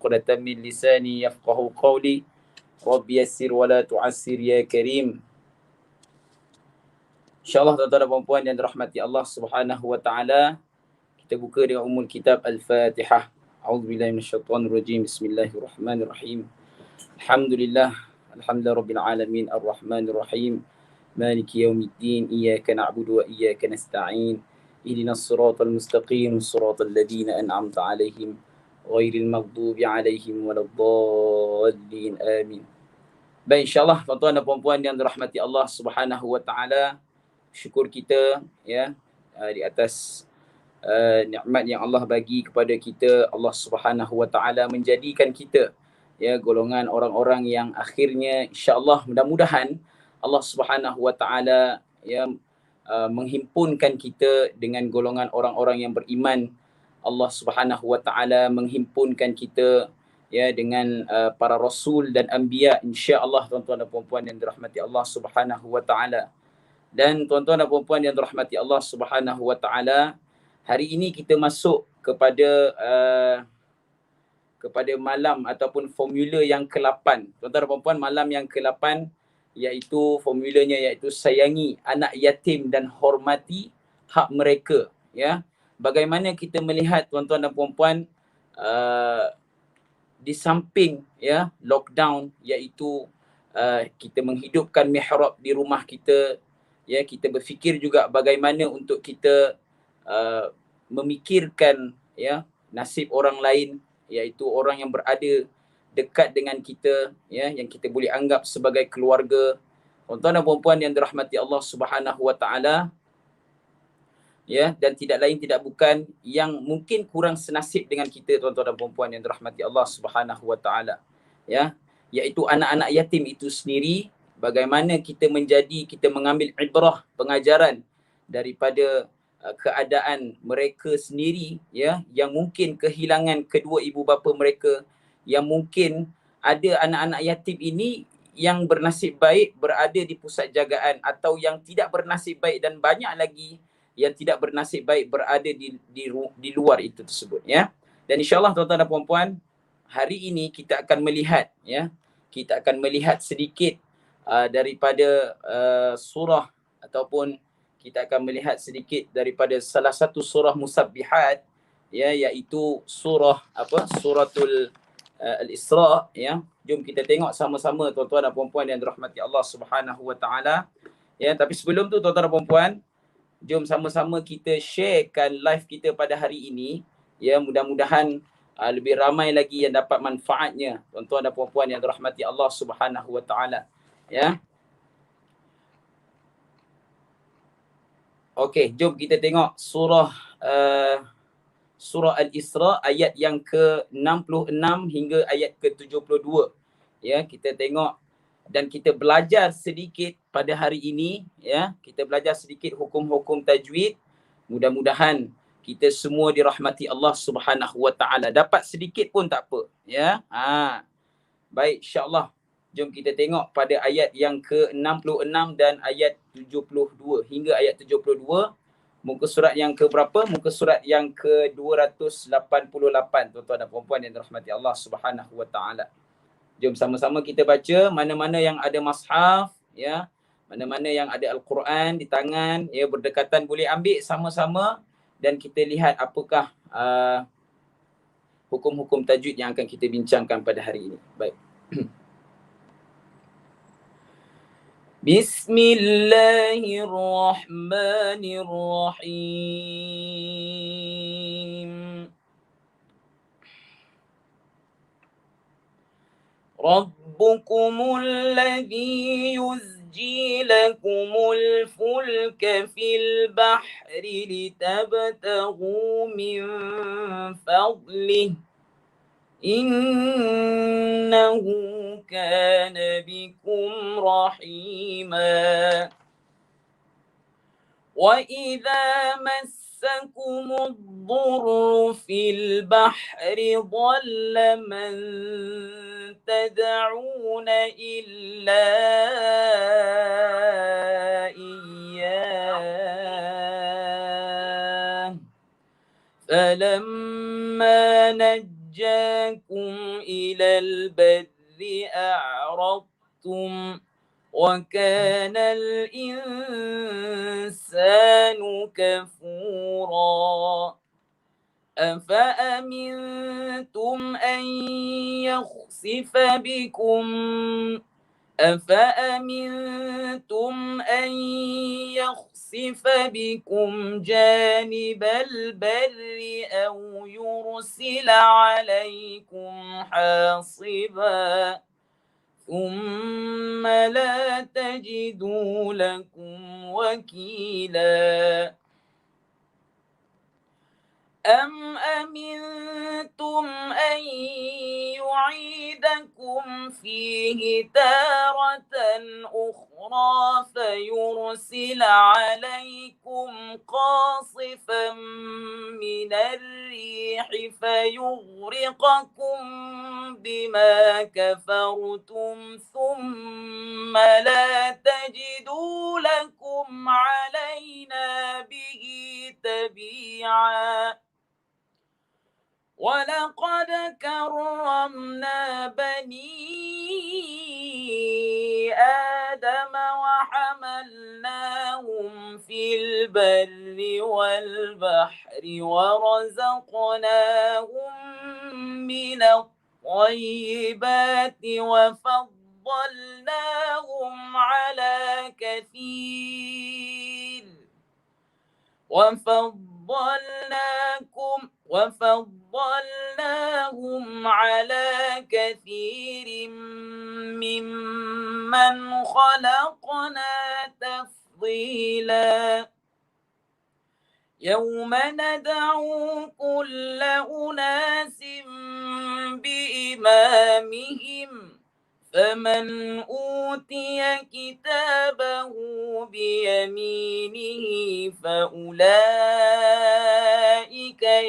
عقدة من لساني يفقه قولي رب يسر ولا تعسر يا كريم. InsyaAllah tuan-tuan dan puan-puan yang dirahmati Allah Subhanahu wa taala, kita buka dengan umul kitab Al-Fatihah. A'udzubillahi minasyaitonirrajim. Bismillahirrahmanirrahim. Alhamdulillah, alhamdulillahirabbil alamin, arrahmanir rahim. Maliki yaumiddin, iyyaka na'budu wa iyyaka nasta'in. Ihdinas siratal mustaqim, siratal ladzina an'amta 'alaihim ghairil maghdubi 'alaihim waladdallin. Amin. Baik, insya-Allah tuan-tuan dan puan-puan yang dirahmati Allah Subhanahu wa taala, syukur kita ya di atas nikmat yang Allah bagi kepada kita. Allah Subhanahu wa taala menjadikan kita ya golongan orang-orang yang akhirnya insya-Allah mudah-mudahan Allah Subhanahu wa taala ya menghimpunkan kita dengan golongan orang-orang yang beriman. Allah Subhanahu wa taala menghimpunkan kita ya dengan para rasul dan anbiya, insya-Allah tuan-tuan dan puan-puan yang dirahmati Allah Subhanahu wa taala. Dan tuan-tuan dan puan-puan yang dirahmati Allah Subhanahu wa taala, hari ini kita masuk kepada malam ataupun formula yang ke-8. Tuan-tuan dan puan-puan, malam yang ke-8 iaitu formulanya iaitu sayangi anak yatim dan hormati hak mereka ya. Bagaimana kita melihat tuan-tuan dan puan-puan di samping ya lockdown, iaitu kita menghidupkan mihrab di rumah kita ya, kita berfikir juga bagaimana untuk kita memikirkan ya nasib orang lain, iaitu orang yang berada dekat dengan kita ya, yang kita boleh anggap sebagai keluarga. Tuan-tuan dan puan-puan yang dirahmati Allah Subhanahu wa taala ya, dan tidak lain tidak bukan yang mungkin kurang senasib dengan kita tuan-tuan dan puan-puan yang dirahmati Allah Subhanahu wa taala ya, iaitu anak-anak yatim itu sendiri. Bagaimana kita mengambil ibrah, pengajaran daripada keadaan mereka sendiri ya, yang mungkin kehilangan kedua ibu bapa mereka, yang mungkin ada anak-anak yatim ini yang bernasib baik berada di pusat jagaan, atau yang tidak bernasib baik, dan banyak lagi yang tidak bernasib baik berada di luar itu tersebut ya. Dan insya-Allah tuan-tuan dan puan-puan, hari ini kita akan melihat ya, kita akan melihat sedikit daripada surah, ataupun kita akan melihat sedikit daripada salah satu surah musabbihat ya, iaitu surah suratul Al-Isra ya. Jom kita tengok sama-sama tuan-tuan dan puan-puan yang dirahmati Allah Subhanahu wa taala ya. Tapi sebelum tu tuan-tuan dan puan-puan, jom sama-sama kita sharekan live kita pada hari ini ya. Mudah-mudahan lebih ramai lagi yang dapat manfaatnya tuan-tuan dan puan-puan yang dirahmati Allah Subhanahu wa taala ya. Okey, jom kita tengok surah Al-Isra ayat yang ke-66 hingga ayat ke-72 ya. Kita tengok dan kita belajar sedikit pada hari ini ya. Kita belajar sedikit hukum-hukum tajwid. Mudah-mudahan kita semua dirahmati Allah Subhanahu wa taala. Dapat sedikit pun tak apa ya. Baik, insya-Allah. Jom kita tengok pada ayat yang ke-66 dan ayat 72 hingga ayat 72. Muka surat yang ke berapa? Muka surat yang ke-288 tuan-tuan dan puan-puan yang dirahmati Allah Subhanahu wa taala. Jom sama-sama kita baca. Mana-mana yang ada mushaf ya, mana-mana yang ada Al-Quran di tangan ya, berdekatan, boleh ambil sama-sama dan kita lihat apakah hukum-hukum tajwid yang akan kita bincangkan pada hari ini. Baik. Bismillahirrahmanirrahim. Rabbukumul ladzi yuzji lakumul fulka fil bahri litabtaghu min fadlihi innahu kana bikum rahima. Wa idza massakumud dhurru fil bahri dhalla man tad'una illa iyyah falamma najjakum نجاكم إلى البر أعرضتم وكان الإنسان كفورا أفأمنتم أن يخسف بكم أفأمنتم أن يخسف بكم جانب البر أو يرسل عليكم حاصبا ثم لا تجدوا لكم وكيلا أم أمنتم أن يعيدكم فيه تارة أخرى فيرسل عليكم قاصفا من الريح فيغرقكم بما كفرتم ثم لا تجدوا لكم علينا به تبيعا ولقد كرمنا بني آدم وحملناهم في البر والبحر ورزقناهم من الطيبات وفضلناهم على كثير وفضلناهم على كثير ممن خلقنا تفضيلا يوم ندعو كل أناس بإمامهم فمن أوتي كتابه بيمينه فأولئك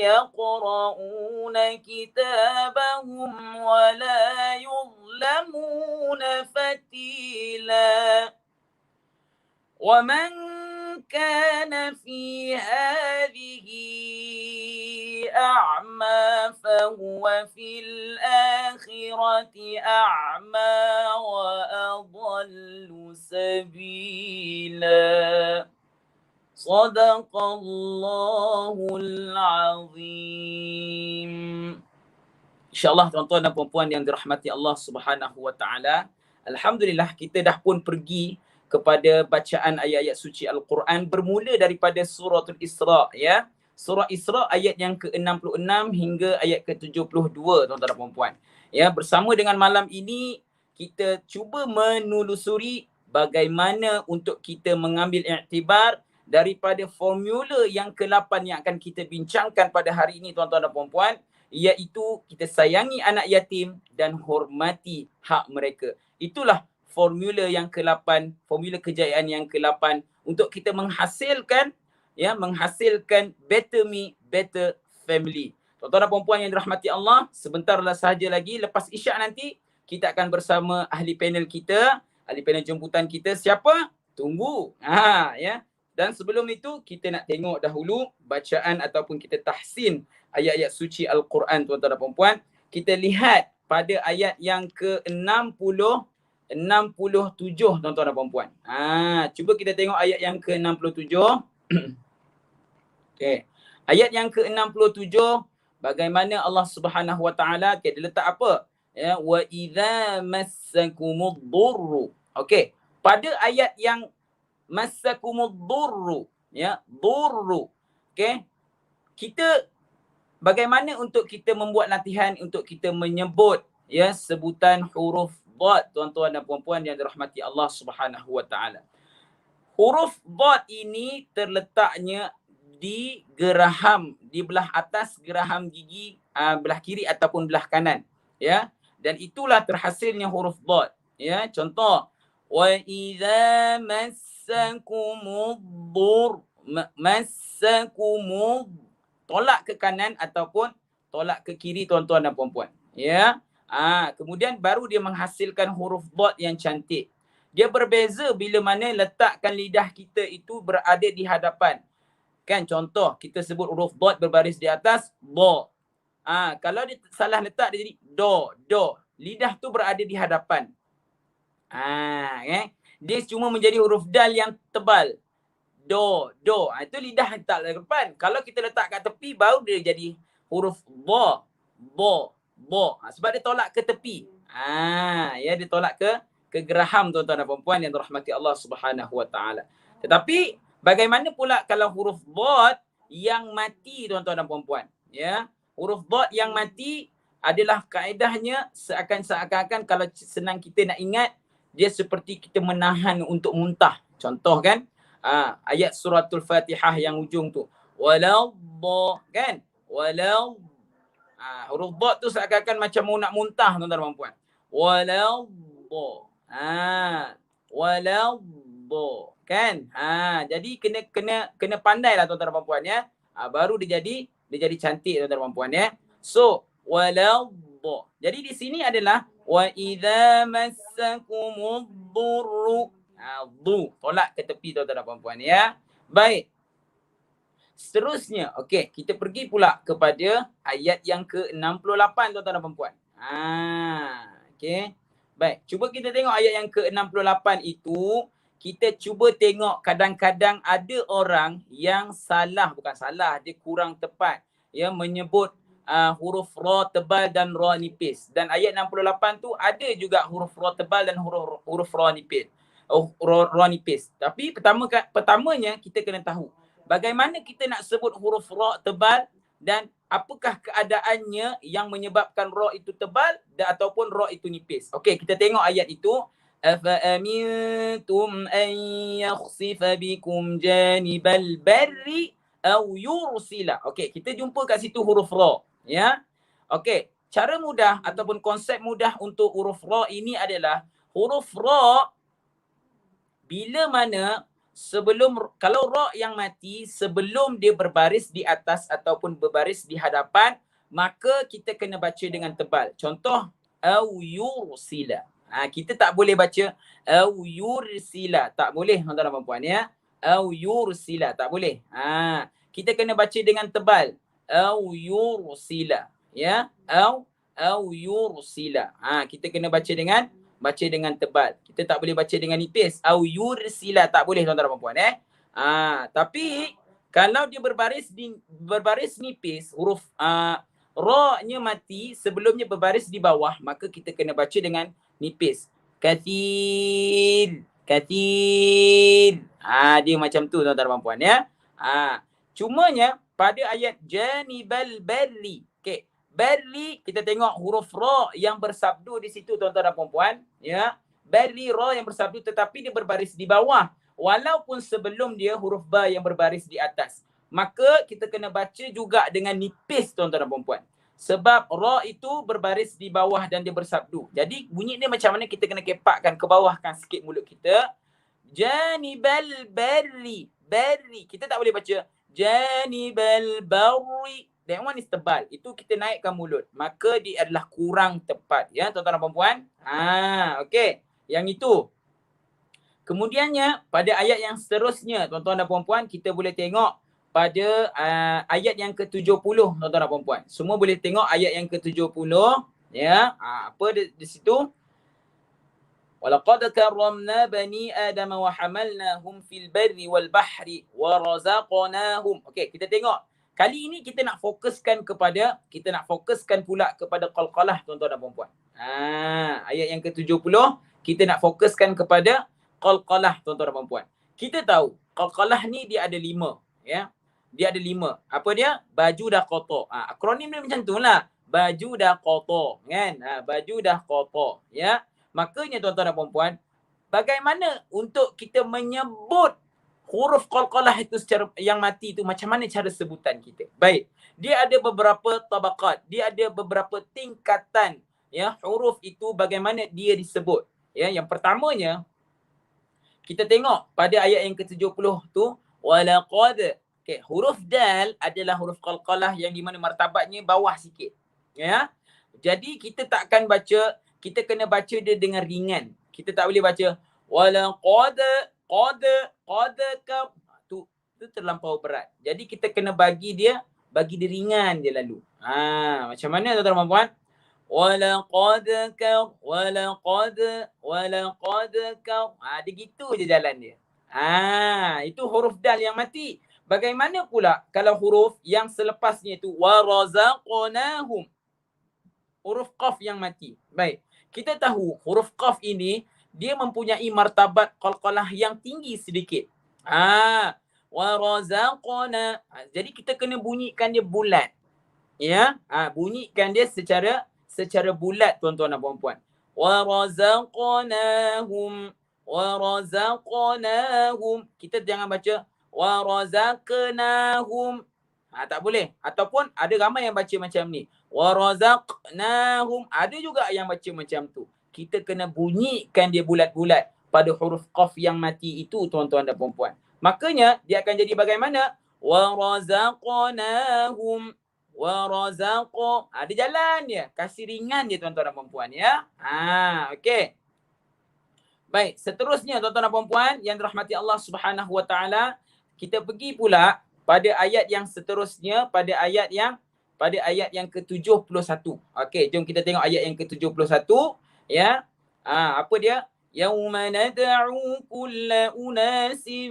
يقرؤون كتابهم ولا يظلمون فتيلا ومن كان في هذه أعمى فهو في الآخرة أعمى وأضل سبيلا صدق الله العظيم. InsyaAllah tuan-tuan dan puan-puan yang dirahmati Allah Subhanahu wa taala, alhamdulillah kita dah pun pergi kepada bacaan ayat-ayat suci Al-Quran bermula daripada suratul Isra, ya. Surah Isra ayat yang ke-66 hingga ayat ke-72, tuan-tuan dan puan-puan. Ya, bersama dengan malam ini kita cuba menelusuri bagaimana untuk kita mengambil iktibar daripada formula yang ke-8 yang akan kita bincangkan pada hari ini, tuan-tuan dan puan-puan, iaitu kita sayangi anak yatim dan hormati hak mereka. Itulah formula yang ke-8, formula kejayaan yang ke-8 untuk kita menghasilkan better me, better family. Tuan-tuan dan puan-puan yang dirahmati Allah, sebentarlah sahaja lagi lepas Isyak nanti kita akan bersama ahli panel kita, ahli panel jemputan kita. Siapa? Tunggu. Ya. Dan sebelum itu kita nak tengok dahulu bacaan ataupun kita tahsin ayat-ayat suci Al-Quran, tuan-tuan dan puan-puan. Kita lihat pada ayat yang ke-67, tuan-tuan dan puan-puan. Cuba kita tengok ayat yang ke-67. Okey. Ayat yang ke-67, bagaimana Allah Subhanahu wa taala dia letak apa? Ya, wa idza massakumud-dhurru. Okey. Pada ayat yang massakumud-dhurru, ya, dhurru. Okey. Kita bagaimana untuk kita membuat latihan untuk kita menyebut, ya, sebutan huruf dhad, tuan-tuan dan puan-puan yang dirahmati Allah Subhanahu wa taala. Huruf dhad ini terletaknya di geraham, di belah atas geraham gigi belah kiri ataupun belah kanan, ya. Dan itulah terhasilnya huruf dhad, ya. Contoh, wa idza massakumud-dhur, massakumud, tolak ke kanan ataupun tolak ke kiri, tuan-tuan dan puan-puan, ya. Kemudian baru dia menghasilkan huruf dhad yang cantik. Dia berbeza bila mana letakkan lidah kita itu berada di hadapan. Kan contoh, kita sebut huruf dhad berbaris di atas, dha. Kalau dia salah letak dia jadi do. Lidah tu berada di hadapan. Dia cuma menjadi huruf dal yang tebal. Do. Itu lidah letak di depan. Kalau kita letak kat tepi baru dia jadi huruf bo. Sebab dia tolak ke tepi. Dia tolak ke geraham, tuan-tuan dan puan-puan yang dirahmati Allah Subhanahu wa taala. Tetapi bagaimana pula kalau huruf dad yang mati, tuan-tuan dan puan-puan? Ya, huruf dad yang mati adalah kaedahnya seakan-akan kalau senang kita nak ingat, dia seperti kita menahan untuk muntah. Contoh kan, ayat suratul Fatihah yang ujung tu. Walau kan? Walau huruf dad tu seakan-akan macam mau nak muntah, tuan-tuan dan puan-puan. Walau walau kan? Jadi kena pandailah tuan-tuan dan puan-puan ya. Baru dia jadi cantik, tuan-tuan dan puan-puan ya. So, walau jadi di sini adalah wa idza massakumud durru. Tolak ke tepi, tuan-tuan dan puan-puan ya. Baik. Seterusnya, okey, kita pergi pula kepada ayat yang ke-68, tuan-tuan dan puan-puan. Okey. Baik, cuba kita tengok ayat yang ke-68 itu. Kita cuba tengok kadang-kadang ada orang yang bukan salah, dia kurang tepat. Ya, menyebut huruf ra tebal dan ra nipis. Dan ayat 68 tu ada juga huruf ra tebal dan huruf ra nipis. Ra nipis. Tapi pertamanya kita kena tahu bagaimana kita nak sebut huruf ra tebal dan apakah keadaannya yang menyebabkan ra itu tebal ataupun ra itu nipis. Okey, kita tengok ayat itu. Afa amintum an yakhsifa bikum janibal barri aw yursila. Okey, kita jumpa kat situ huruf ra, ya. Okey, cara mudah ataupun konsep mudah untuk huruf ra ini adalah huruf ra bila mana kalau ra yang mati sebelum dia berbaris di atas ataupun berbaris di hadapan, maka kita kena baca dengan tebal. Contoh au yursila. Kita tak boleh baca au yursila, tak boleh, tuan-tuan dan puan-puan ya. Au yursila tak boleh. Kita kena baca dengan tebal. Au yursila, ya. Au yursila. Kita kena baca dengan tebal. Kita tak boleh baca dengan nipis. Au yursila tak boleh, tuan-tuan dan puan-puan tapi kalau dia berbaris nipis, huruf ra-nya mati sebelumnya berbaris di bawah, maka kita kena baca dengan nipis. Kathir. Dia macam tu, tuan-tuan dan puan-puan ya. Cumanya pada ayat janibal barri. Okey, barri kita tengok huruf ra yang bersabdu di situ, tuan-tuan dan puan-puan ya. Barri ra yang bersabdu tetapi dia berbaris di bawah walaupun sebelum dia huruf ba yang berbaris di atas. Maka kita kena baca juga dengan nipis, tuan-tuan dan puan-puan. Sebab ra itu berbaris di bawah dan dia bersabdu. Jadi bunyi dia macam mana, kita kena kepakkan ke bawahkan sikit mulut kita. Janibal barri. Kita tak boleh baca janibal barri. That one is tebal. Itu kita naikkan mulut. Maka dia adalah kurang tepat. Ya, tuan-tuan dan puan-puan. Okey. Yang itu. Kemudiannya, pada ayat yang seterusnya, tuan-tuan dan puan-puan, kita boleh tengok pada ayat yang ke-70, tuan-tuan dan puan-puan. Semua boleh tengok ayat yang ke-70. Ya, apa di situ? Walaqad karramna bani Adam wa hamalnahum fil barri wal bahri wa razaqnahum. Okey, kita tengok. Kali ini kita nak fokuskan pula kepada qalqalah, tuan-tuan dan puan-puan. Ayat yang ke-70 kita nak fokuskan kepada qalqalah, tuan-tuan dan puan-puan. Kita tahu qalqalah ni dia ada 5, ya. Dia ada 5. Apa dia? Baju dah kotor. Akronim dia macam tu lah. Baju dah kotor, kan? Baju dah kotor, ya. Makanya, tuan-tuan dan puan-puan, bagaimana untuk kita menyebut huruf qalqalah itu secara yang mati itu, macam mana cara sebutan kita? Baik. Dia ada beberapa tabaqat, dia ada beberapa tingkatan, ya, huruf itu bagaimana dia disebut. Ya, yang pertamanya kita tengok pada ayat yang ke-70 tu, walaqad. Okey, huruf dal adalah huruf qalqalah yang di mana martabatnya bawah sikit. Ya. Jadi kita takkan baca, kita kena baca dia dengan ringan. Kita tak boleh baca walaqad tu terlampau berat. Jadi kita kena bagi dia bagi dia ringan je lalu. Macam mana tuan-tuan dan puan? Walaqad kau. Dia gitu je jalan dia. Itu huruf dal yang mati. Bagaimana pula kalau huruf yang selepasnya itu warazaqnahum, huruf qaf yang mati. Baik. Kita tahu huruf qaf ini dia mempunyai martabat qalqalah yang tinggi sedikit. Warazaqna. Jadi kita kena bunyikan dia bulat. Ya, bunyikan dia secara bulat tuan-tuan dan puan-puan. Warazaqnahum. Kita jangan baca warazaqnahum. Tak boleh. Ataupun ada ramai yang baca macam ni. Warazaqnahum. Ada juga yang baca macam tu. Kita kena bunyikan dia bulat-bulat pada huruf qaf yang mati itu tuan-tuan dan puan-puan. Makanya dia akan jadi bagaimana? Warazaqnahum. Dia jalan dia. Kasih ringan dia tuan-tuan dan puan-puan ya. Okey. Baik, seterusnya tuan-tuan dan puan-puan yang dirahmati Allah Subhanahu Wa Taala, kita pergi pula pada ayat yang seterusnya, pada ayat yang ke-71. Okey, jom kita tengok ayat yang ke-71 ya. Apa dia? Yauma nad'u kulla unasim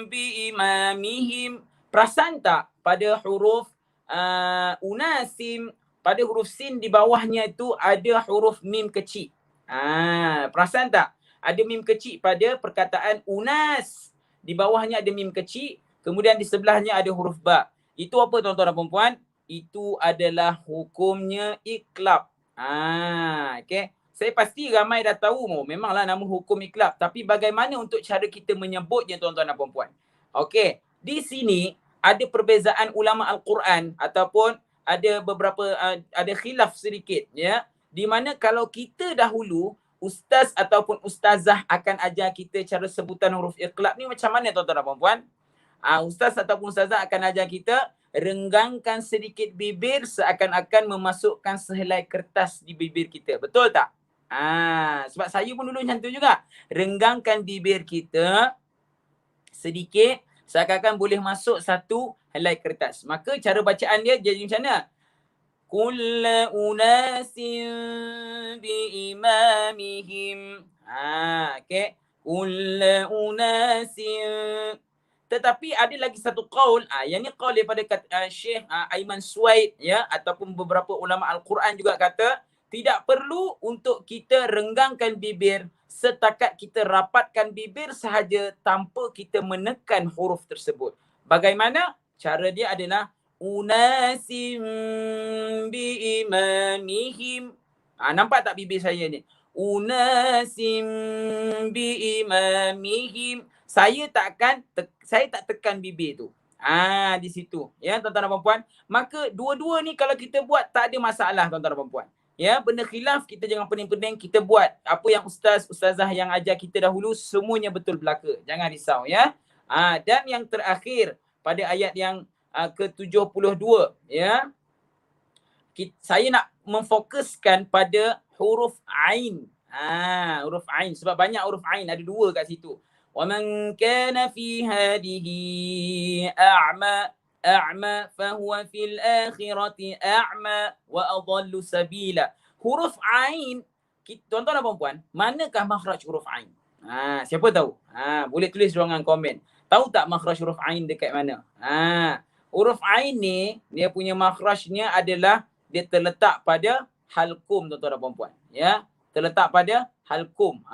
biimamihim. Perasan tak pada huruf unasim, pada huruf sin di bawahnya itu ada huruf mim kecil. Perasan tak? Ada mim kecil pada perkataan unas. Di bawahnya ada mim kecil, kemudian di sebelahnya ada huruf ba. Itu apa tuan-tuan dan puan-puan? Itu adalah hukumnya iqlab. Okey. Saya pasti ramai dah tahu memanglah nama hukum iqlab, tapi bagaimana untuk cara kita menyebutnya tuan-tuan dan puan-puan? Okey, di sini ada perbezaan ulama Al-Quran ataupun ada beberapa ada khilaf sedikit ya. Di mana kalau kita dahulu ustaz ataupun ustazah akan ajar kita cara sebutan huruf iqlab ni macam mana tuan-tuan dan puan-puan? Ustaz ataupun ustazah akan ajar kita renggangkan sedikit bibir seakan-akan memasukkan sehelai kertas di bibir kita. Betul tak? Sebab saya pun dulu macam tu juga. Renggangkan bibir kita sedikit seakan-akan boleh masuk satu helai kertas. Maka cara bacaan dia jadi macam mana? Kulla unasin biimamihim. Okey. Kulla unasin. Tetapi ada lagi satu qaul, yang ni qaul daripada Syekh Aiman Suwaid ya, ataupun beberapa ulama Al-Quran juga kata tidak perlu untuk kita renggangkan bibir, setakat kita rapatkan bibir sahaja tanpa kita menekan huruf tersebut. Bagaimana? Cara dia adalah unasim biimamihim. Nampak tak bibir saya ni? Unasim biimamihim. Saya tak tekan bibir tu. Di situ. Ya, tuan-tuan dan puan-puan. Maka dua-dua ni kalau kita buat tak ada masalah tuan-tuan dan puan-puan. Ya, benda khilaf kita jangan pening-pening, kita buat apa yang ustazah yang ajar kita dahulu semuanya betul belaka. Jangan risau ya. Dan yang terakhir pada ayat yang ke-72 ya. Saya nak memfokuskan pada huruf ain. Huruf ain sebab banyak huruf ain, ada dua kat situ. Wa man kana fi hadhihi a'ma fahuwa fil akhirati a'ma wa adallu sabila. Huruf ain, tuan-tuan dan puan-puan, manakah makhraj huruf ain? Siapa tahu? Boleh tulis di ruangan komen. Tahu tak makhraj huruf ain dekat mana? Huruf ain ni dia punya makhrajnya adalah dia terletak pada halqum tuan-tuan dan puan-puan. Ya, terletak pada halqum.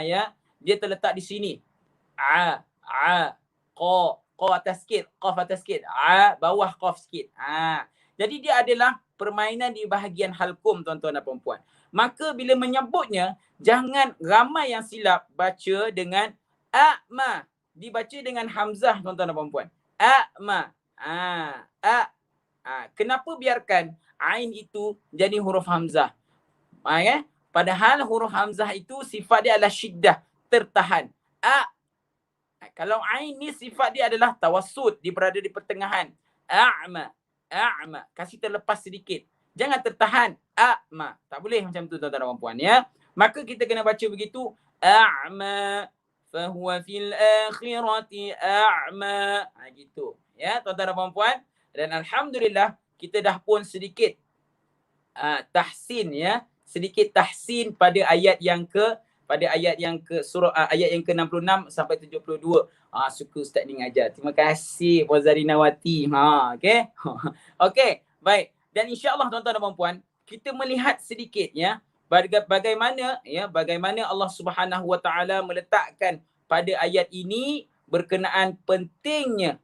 Ya, dia terletak di sini. Qa atas sikit, qaf atas sikit. Bawah qaf sikit. Jadi dia adalah permainan di bahagian halqum tuan-tuan dan puan-puan. Maka bila menyebutnya, jangan ramai yang silap baca dengan a'ma. Dibaca dengan hamzah tuan-tuan dan puan-puan. A'ma. Kenapa biarkan ain itu jadi huruf hamzah? Padahal huruf hamzah itu sifat dia adalah syiddah, tertahan. Kalau ain ni sifat dia adalah tawassut, dia berada di pertengahan. A'ma. Kasih terlepas sedikit. Jangan tertahan. A'ma. Tak boleh macam tu tuan-tuan dan puan ya. Maka kita kena baca begitu. A'ma fahuwa fil akhirati a'ma. Gitu. Ya, tuan-tuan dan puan-puan. Dan alhamdulillah kita dah pun sedikit tahsin ya, sedikit tahsin pada ayat yang ke surah ayat yang ke-66 sampai 72. Suka ustaz ni ngajar. Terima kasih Puan Zarinawati. Okey. Okey, baik. Dan insya-Allah tuan-tuan dan puan-puan, kita melihat sedikit ya bagaimana Allah Subhanahu Wa Taala meletakkan pada ayat ini berkenaan pentingnya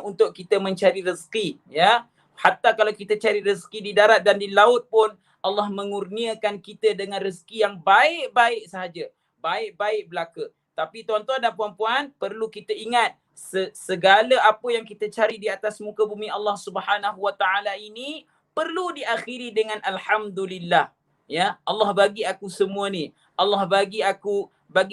untuk kita mencari rezeki ya. Hatta kalau kita cari rezeki di darat dan di laut pun Allah mengurniakan kita dengan rezeki yang baik-baik sahaja. Baik-baik belaka. Tapi tuan-tuan dan puan-puan, perlu kita ingat segala apa yang kita cari di atas muka bumi Allah Subhanahu Wa Taala ini perlu diakhiri dengan alhamdulillah. Ya, Allah bagi aku semua ni. Allah bagi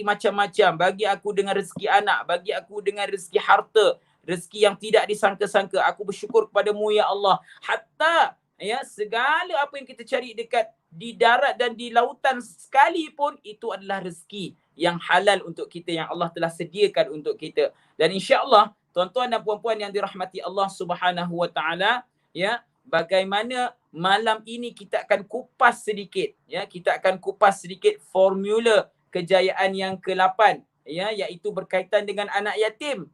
macam-macam, bagi aku dengan rezeki anak, bagi aku dengan rezeki harta, rezeki yang tidak disangka-sangka. Aku bersyukur kepadamu ya Allah. Hatta ya segala apa yang kita cari dekat di darat dan di lautan sekalipun itu adalah rezeki yang halal untuk kita, yang Allah telah sediakan untuk kita. Dan insya-Allah tuan-tuan dan puan-puan yang dirahmati Allah Subhanahu Wa Taala, ya, bagaimana malam ini kita akan kupas sedikit ya, kita akan kupas sedikit formula kejayaan yang ke-8 ya, iaitu berkaitan dengan anak yatim.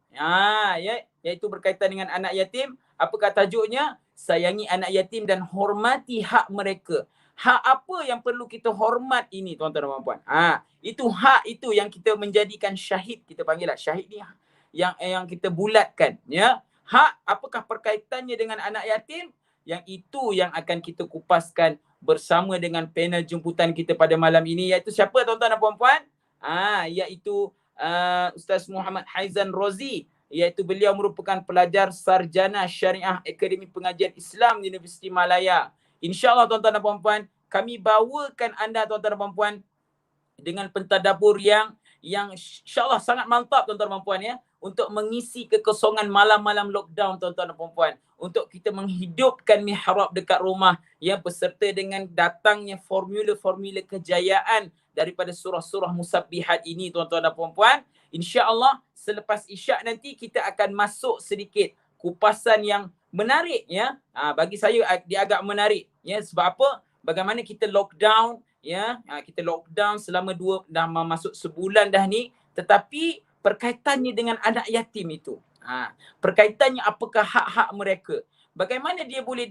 Iaitu berkaitan dengan anak yatim. Apakah tajuknya? Sayangi anak yatim dan hormati hak mereka. Hak apa yang perlu kita hormat ini tuan-tuan dan puan-puan? Itu hak itu yang kita menjadikan syahid, kita panggil lah syahid ni yang kita bulatkan ya. Hak apakah perkaitannya dengan anak yatim? Yang itu yang akan kita kupaskan bersama dengan panel jemputan kita pada malam ini, iaitu siapa tuan-tuan dan puan-puan? Iaitu Ustaz Muhammad Haizan Rozi, iaitu beliau merupakan pelajar sarjana Syariah Akademi Pengajian Islam di Universiti Malaya. InsyaAllah tuan-tuan dan puan-puan, kami bawakan anda tuan-tuan dan puan-puan dengan pentadabbur yang insyaAllah sangat mantap tuan-tuan dan puan-puan ya, untuk mengisi kekosongan malam-malam lockdown tuan-tuan dan puan-puan, untuk kita menghidupkan mihrab dekat rumah ya, beserta dengan datangnya formula-formula kejayaan daripada surah-surah musabbihat ini tuan-tuan dan puan-puan. InsyaAllah selepas isyak nanti kita akan masuk sedikit kupasan yang menarik ya. Bagi saya dia agak menarik ya. Sebab apa? Bagaimana kita lockdown ya. Kita lockdown selama dah masuk sebulan dah ni, tetapi perkaitannya dengan anak yatim itu. Perkaitannya apakah hak-hak mereka? Bagaimana dia boleh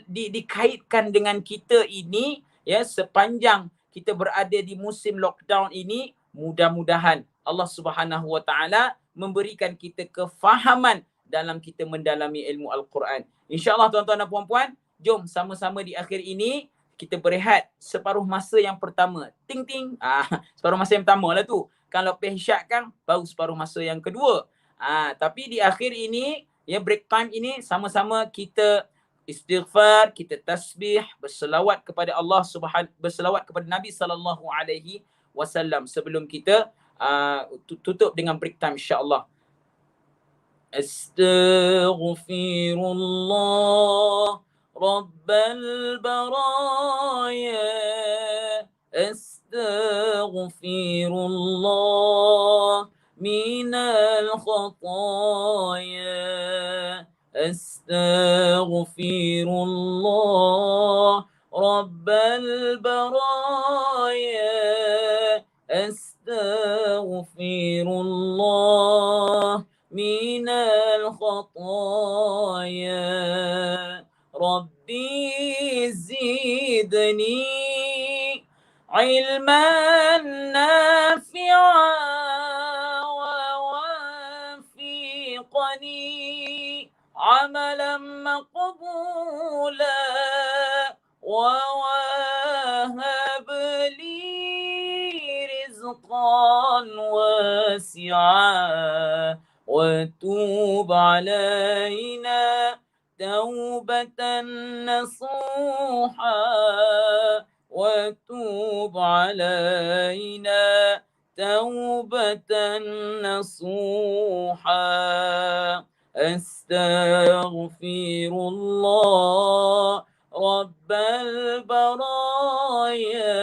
dikaitkan dengan kita ini ya, sepanjang kita berada di musim lockdown ini. Mudah-mudahan Allah Subhanahu Wa Taala memberikan kita kefahaman dalam kita mendalami ilmu Al-Quran. InsyaAllah tuan-tuan dan puan-puan, jom sama-sama di akhir ini kita berehat separuh masa yang pertama. Ting-ting. Separuh masa yang pertama lah tu. Kalau pihsyak kan, baru separuh masa yang kedua. Tapi di akhir ini, ya, break time ini, sama-sama kita istighfar, kita tasbih, berselawat kepada Allah berselawat kepada Nabi SAW sebelum kita tutup dengan break time insya-Allah. Astaghfirullah Rabbal baraya, astaghfirullah minal khataya, astaghfirullah Rabbal baraya, astaghfirullah minal khataya, Rabbi zidni ilman nafi'an wa wafiqani amalan maqbulan wa wahab li rizqan wasi'an وتوب علينا توبة نصوحا وتوب علينا توبة نصوحا أستغفر الله رب البرايا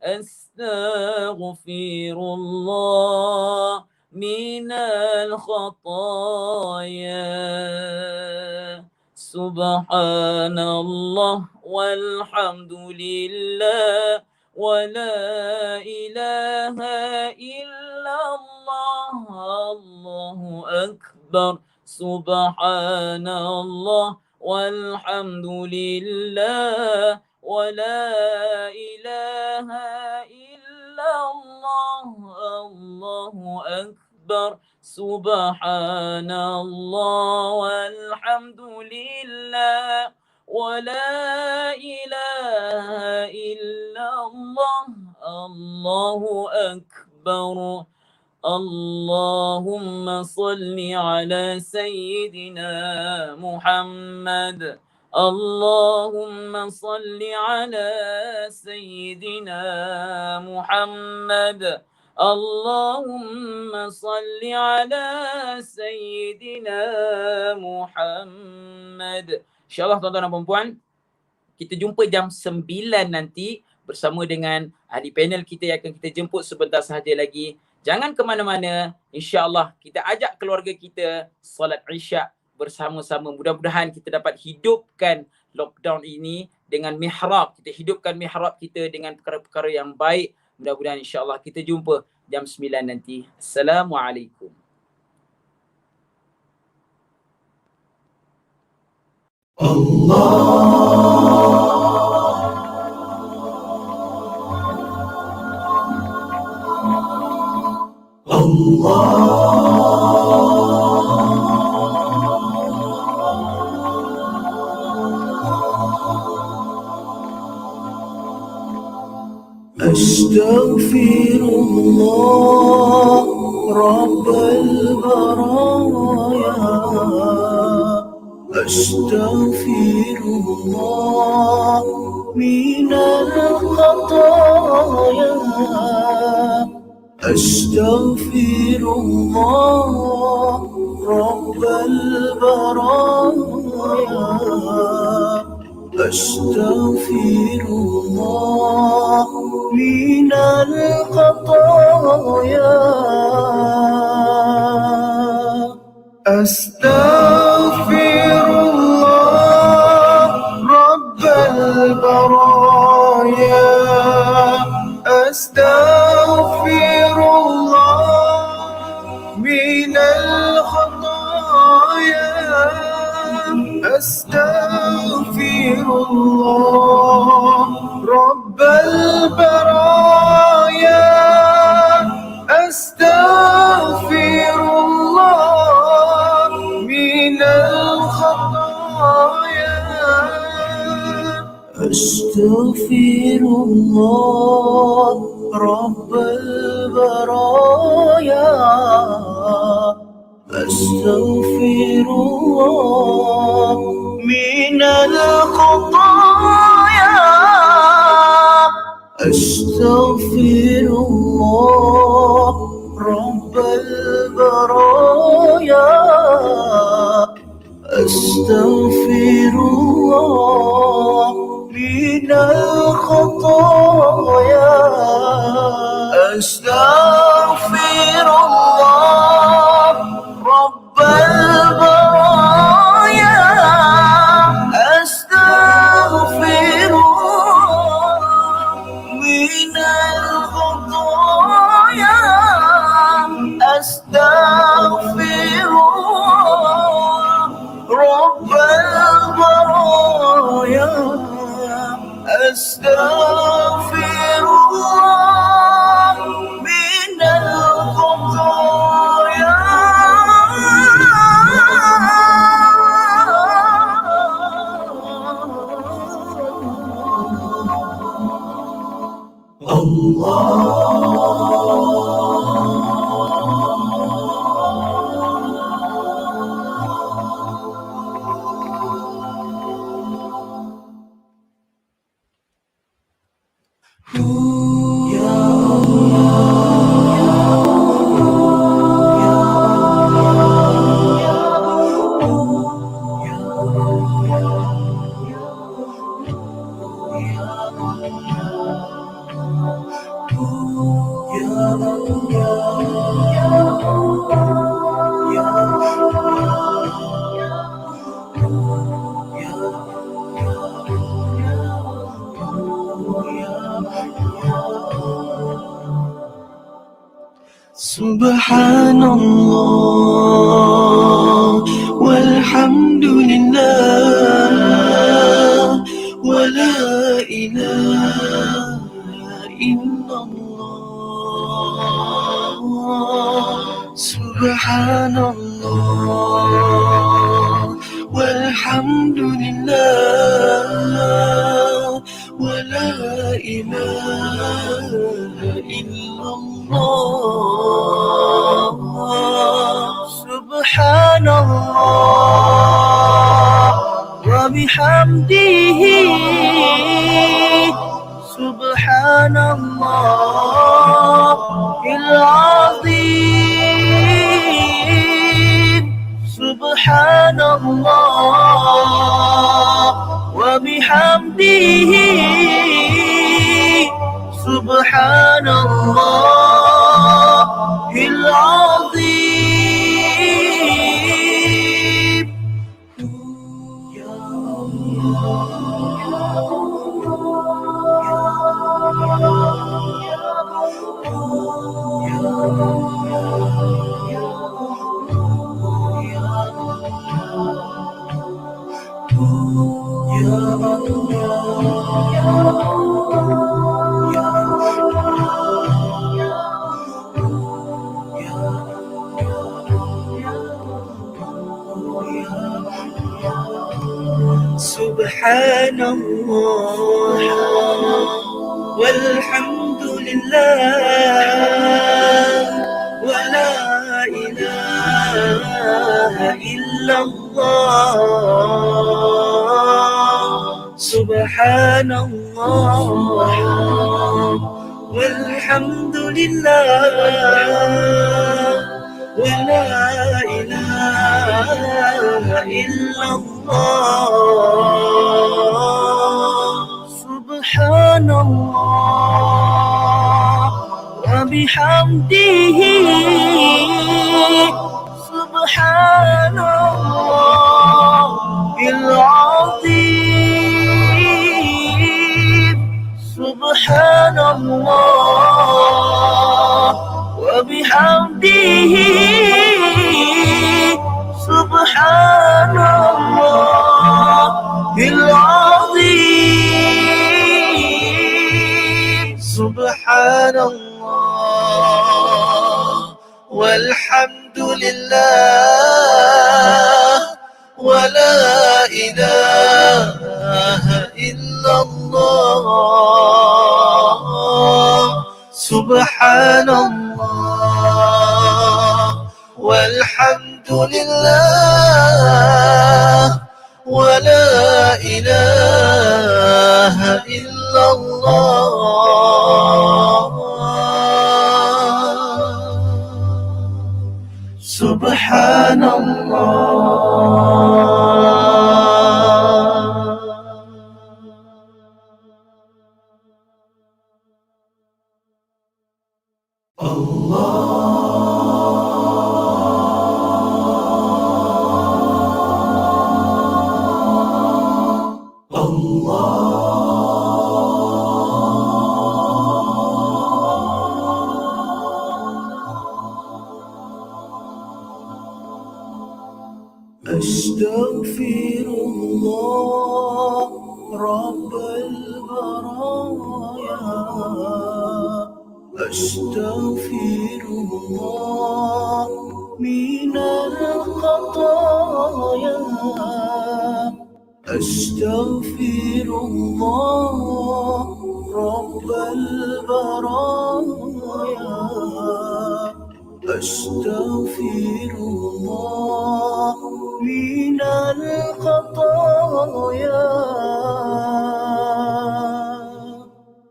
أستغفر الله من الخطايا Subhanallah walhamdulillah wala ilaha illallah. Allahu akbar. Subhanallah walhamdulillah wala ilaha illallah. Allahu akbar. Subhanallah walhamdulillah wala ilaha illallah. Allahu akbar. Allahumma salli ala sayyidina Muhammad. Allahumma salli ala sayyidina Muhammad. Allahumma salli ala sayyidina Muhammad. InsyaAllah tuan-tuan dan puan-puan, kita jumpa jam 9 nanti bersama dengan ahli panel kita yang akan kita jemput sebentar sahaja lagi. Jangan ke mana-mana. InsyaAllah kita ajak keluarga kita solat Isyak bersama-sama. Mudah-mudahan kita dapat hidupkan lockdown ini dengan mihrab. Kita hidupkan mihrab kita dengan perkara-perkara yang baik. Mudah-mudahan insyaAllah kita jumpa jam 9 nanti. Assalamualaikum. أستغفر الله رب البرايا أستغفر الله من الخطايا أستغفر الله رب البرايا أستغفر الله من الخطايا أستغفر الله رب البرايا أستغفر الله من الخطايا أستغفر الله رب البرايا أستغفر الله من الخطايا أستغفر الله رب البرايا أستغفر الله من الخطايا أستغفر الله رب البرايا أستغفر الله من الخطايا أستغفر الله رب البرايا أستغفر الله من الخطايا أستغفر الله رب البرايا أستغفر الله من الخطايا Subhanallah walhamdulillah wa la ilaha illallah. Subhanallah walhamdulillah wa la ilaha illallah. Subhanallah wa bihamdihi. Subhanallahil azim. Subhanallah wa bihamdihi. Subhanallahil azim. Ya Subhanallah walhamdulillah wa la ilaha illallah. Subhanallah walhamdulillah wa la ilaha illallah. Subhanallah wa bihamdihi. Subhanallahil azim. Subhanallah wa bihamdihi. Subhanallahil azim. Subhanallah walhamdulillah wa la ilaha illallah. Subhanallah walhamdulillah wa la ilaha illallah. Astaghfirullah Rabbal baraya. Astaghfirullah minal khataya. Astaghfirullah Rabbal baraya. Astaghfirullah minal khataya.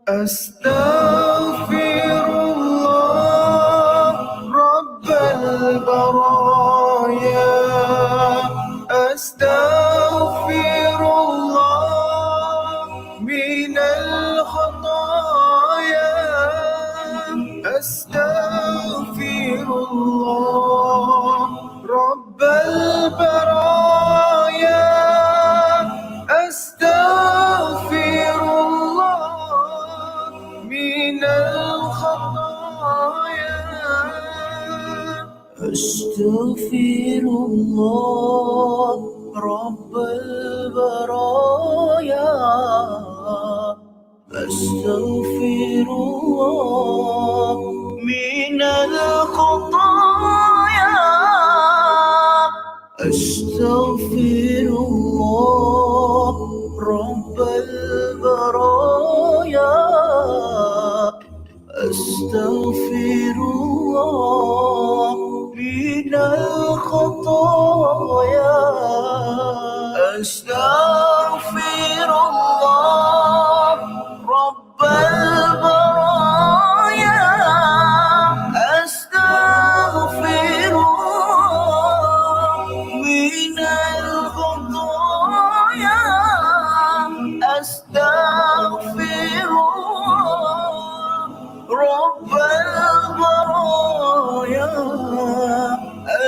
Astaghfirullah Rabbal baraya. Astaghfirullah minal khataya. Astaghfirullah Rabbal baraya. Astaghfirullah minal khataya. أستغفر الله رب البرايا أستغفر الله من الخطايا أستغفر الله رب البرايا أستغفر الله من الخطايا أستغفر الله رب البرايا أستغفر الله من الخطايا أستغفر الله رب البرايا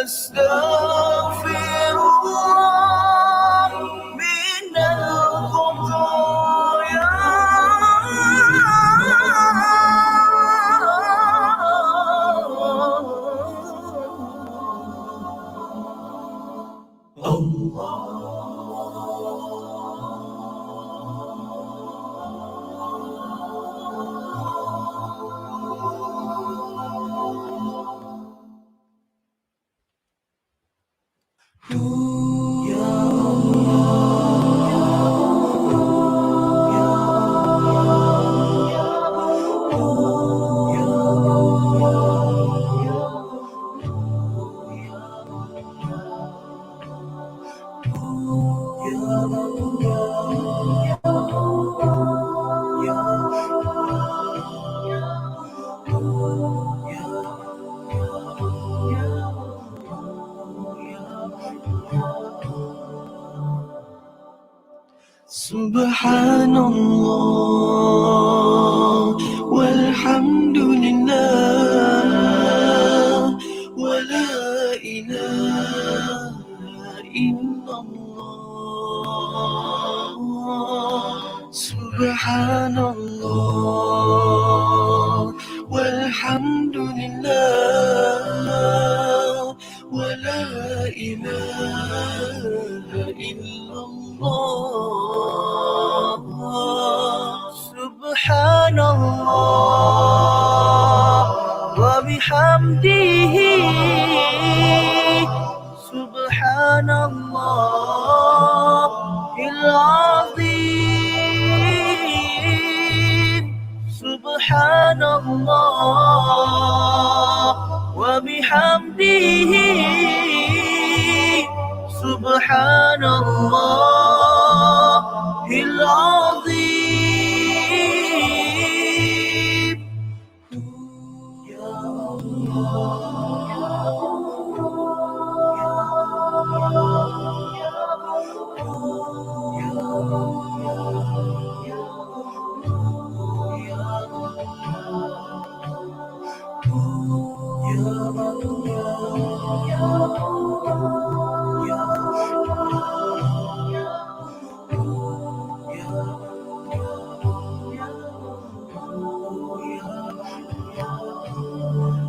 أستغفر الله من الخطايا سبحان الله والحمد لله ولا إله إلا الله سبحان الله والحمد لله ولا إله إلا الله سبحان الله وبحمده سبحان الله العظيم سبحان الله وبحمده سبحان الله العظيم يا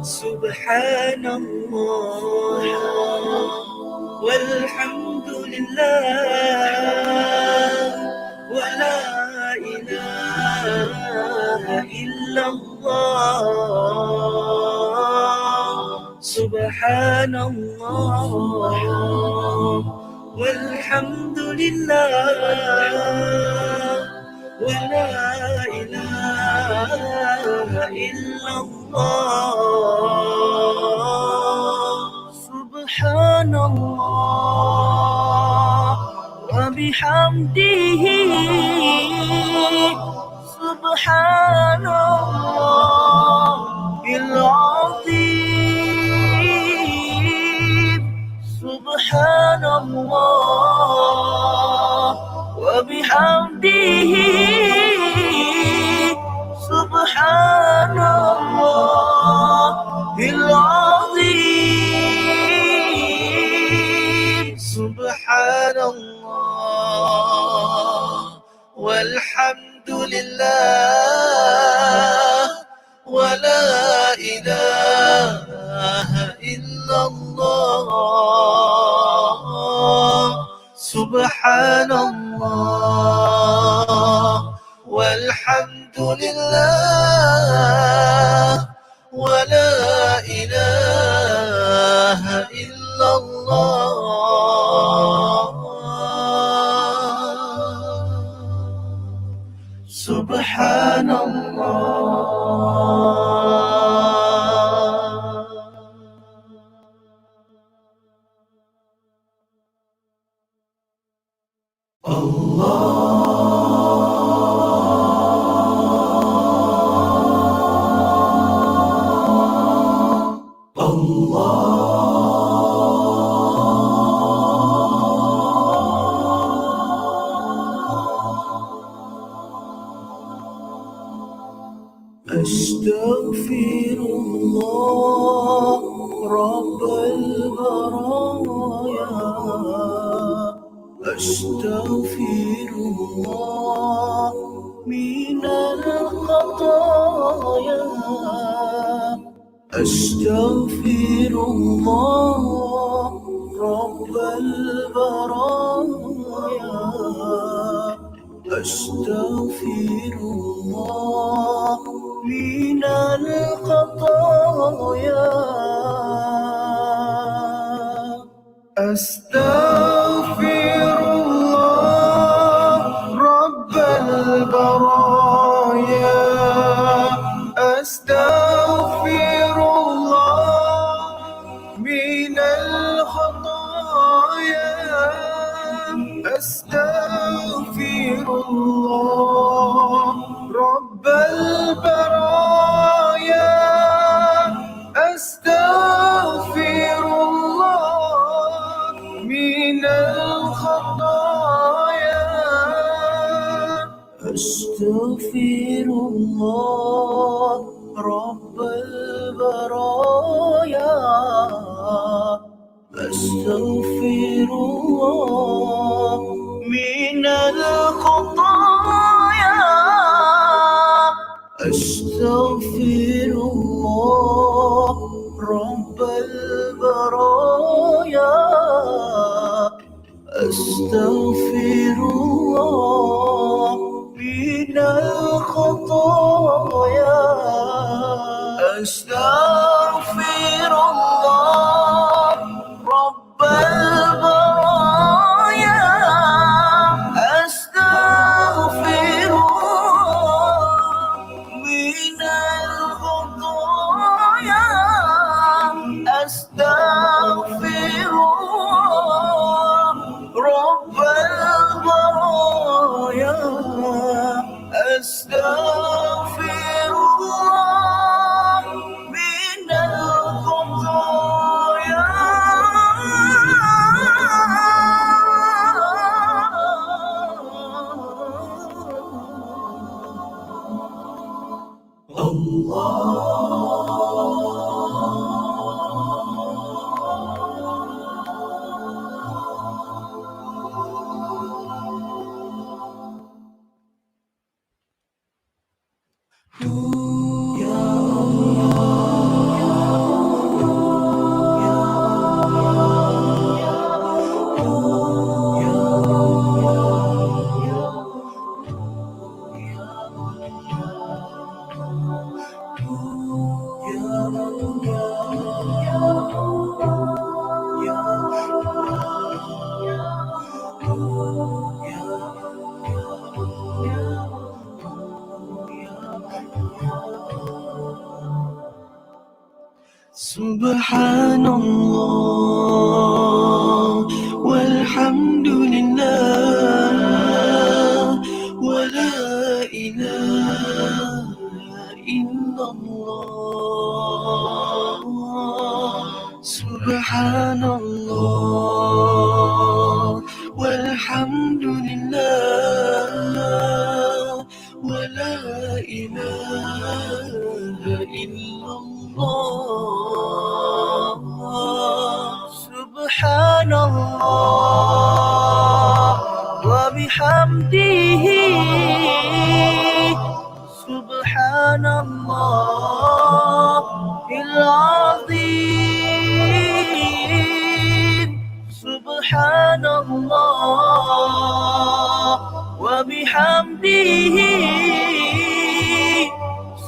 سبحان الله والحمد لله ولا إله إلا الله سبحان الله والحمد لله ولا إله إلا الله سبحان الله وبحمده سبحان الله العظيم سبحان الله وبحمده سبحان الله العظيم سبحان الله والحمد لله ولا إله إلا الله سبحان الله والحمد لله ولا إله إلا الله سبحان الله أستغفر الله رب البرايا أستغفر الله من الخطايا أستغفر الله رب البرايا أستغفر الله من الخطايا أستغفر الله رب البرايا أستغفر الله من الخطايا أستغفر الله رب البرايا أستغفر الله من الخطايا أستغفر الله رب البرايا أستغفر الله من الخطايا أستغفر الله رب البرايا أستغفر الله من الخطايا أستغفر الله رب البرايا أستغفر الله من الخطايا أستغفر الله رب البرايا أستغفر الله من الخطايا سبحان الله والحمد لله ولا إله إلا الله سبحان الله والحمد لله ولا إله إلا الله سبحان الله وبحمده سبحان الله العظيم سبحان الله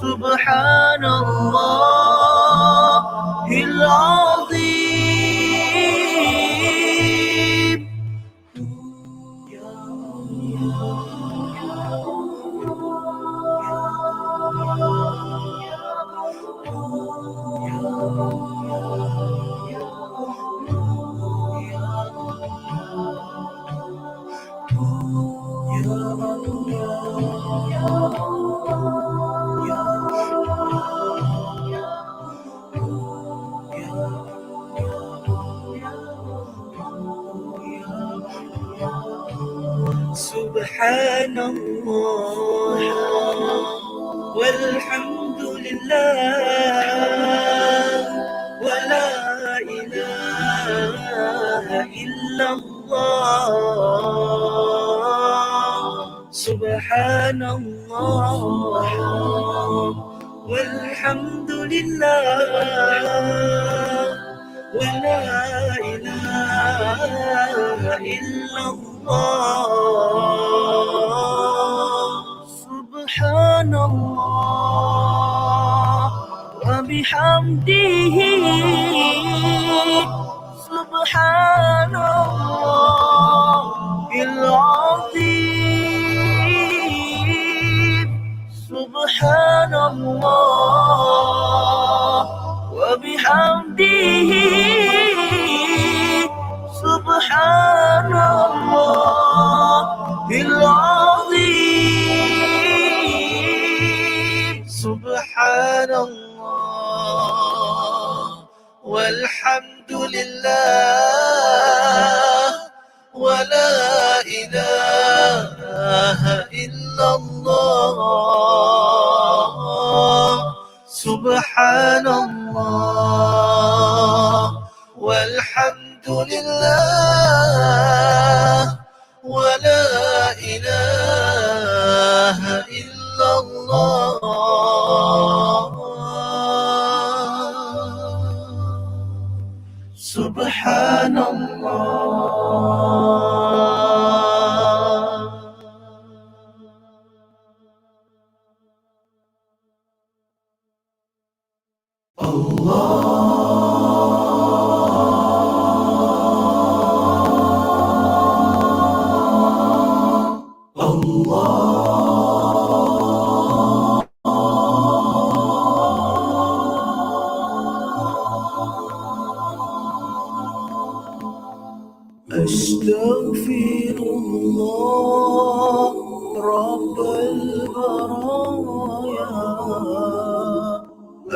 سبحان الله العظيم. سبحان الله والحمد لله ولا إله إلا الله. سبحان الله والحمد لله ولا إله إلا الله. سبحان الله وبحمده سبحان الله العظيم. سبحان الله وبحمده سبحان الله العظيم. سبحان الله والحمد لله ولا إله إلا الله. سبحان الله والحمد لله ولا إله إلا الله. سبحان الله. أستغفر الله رب البرايا.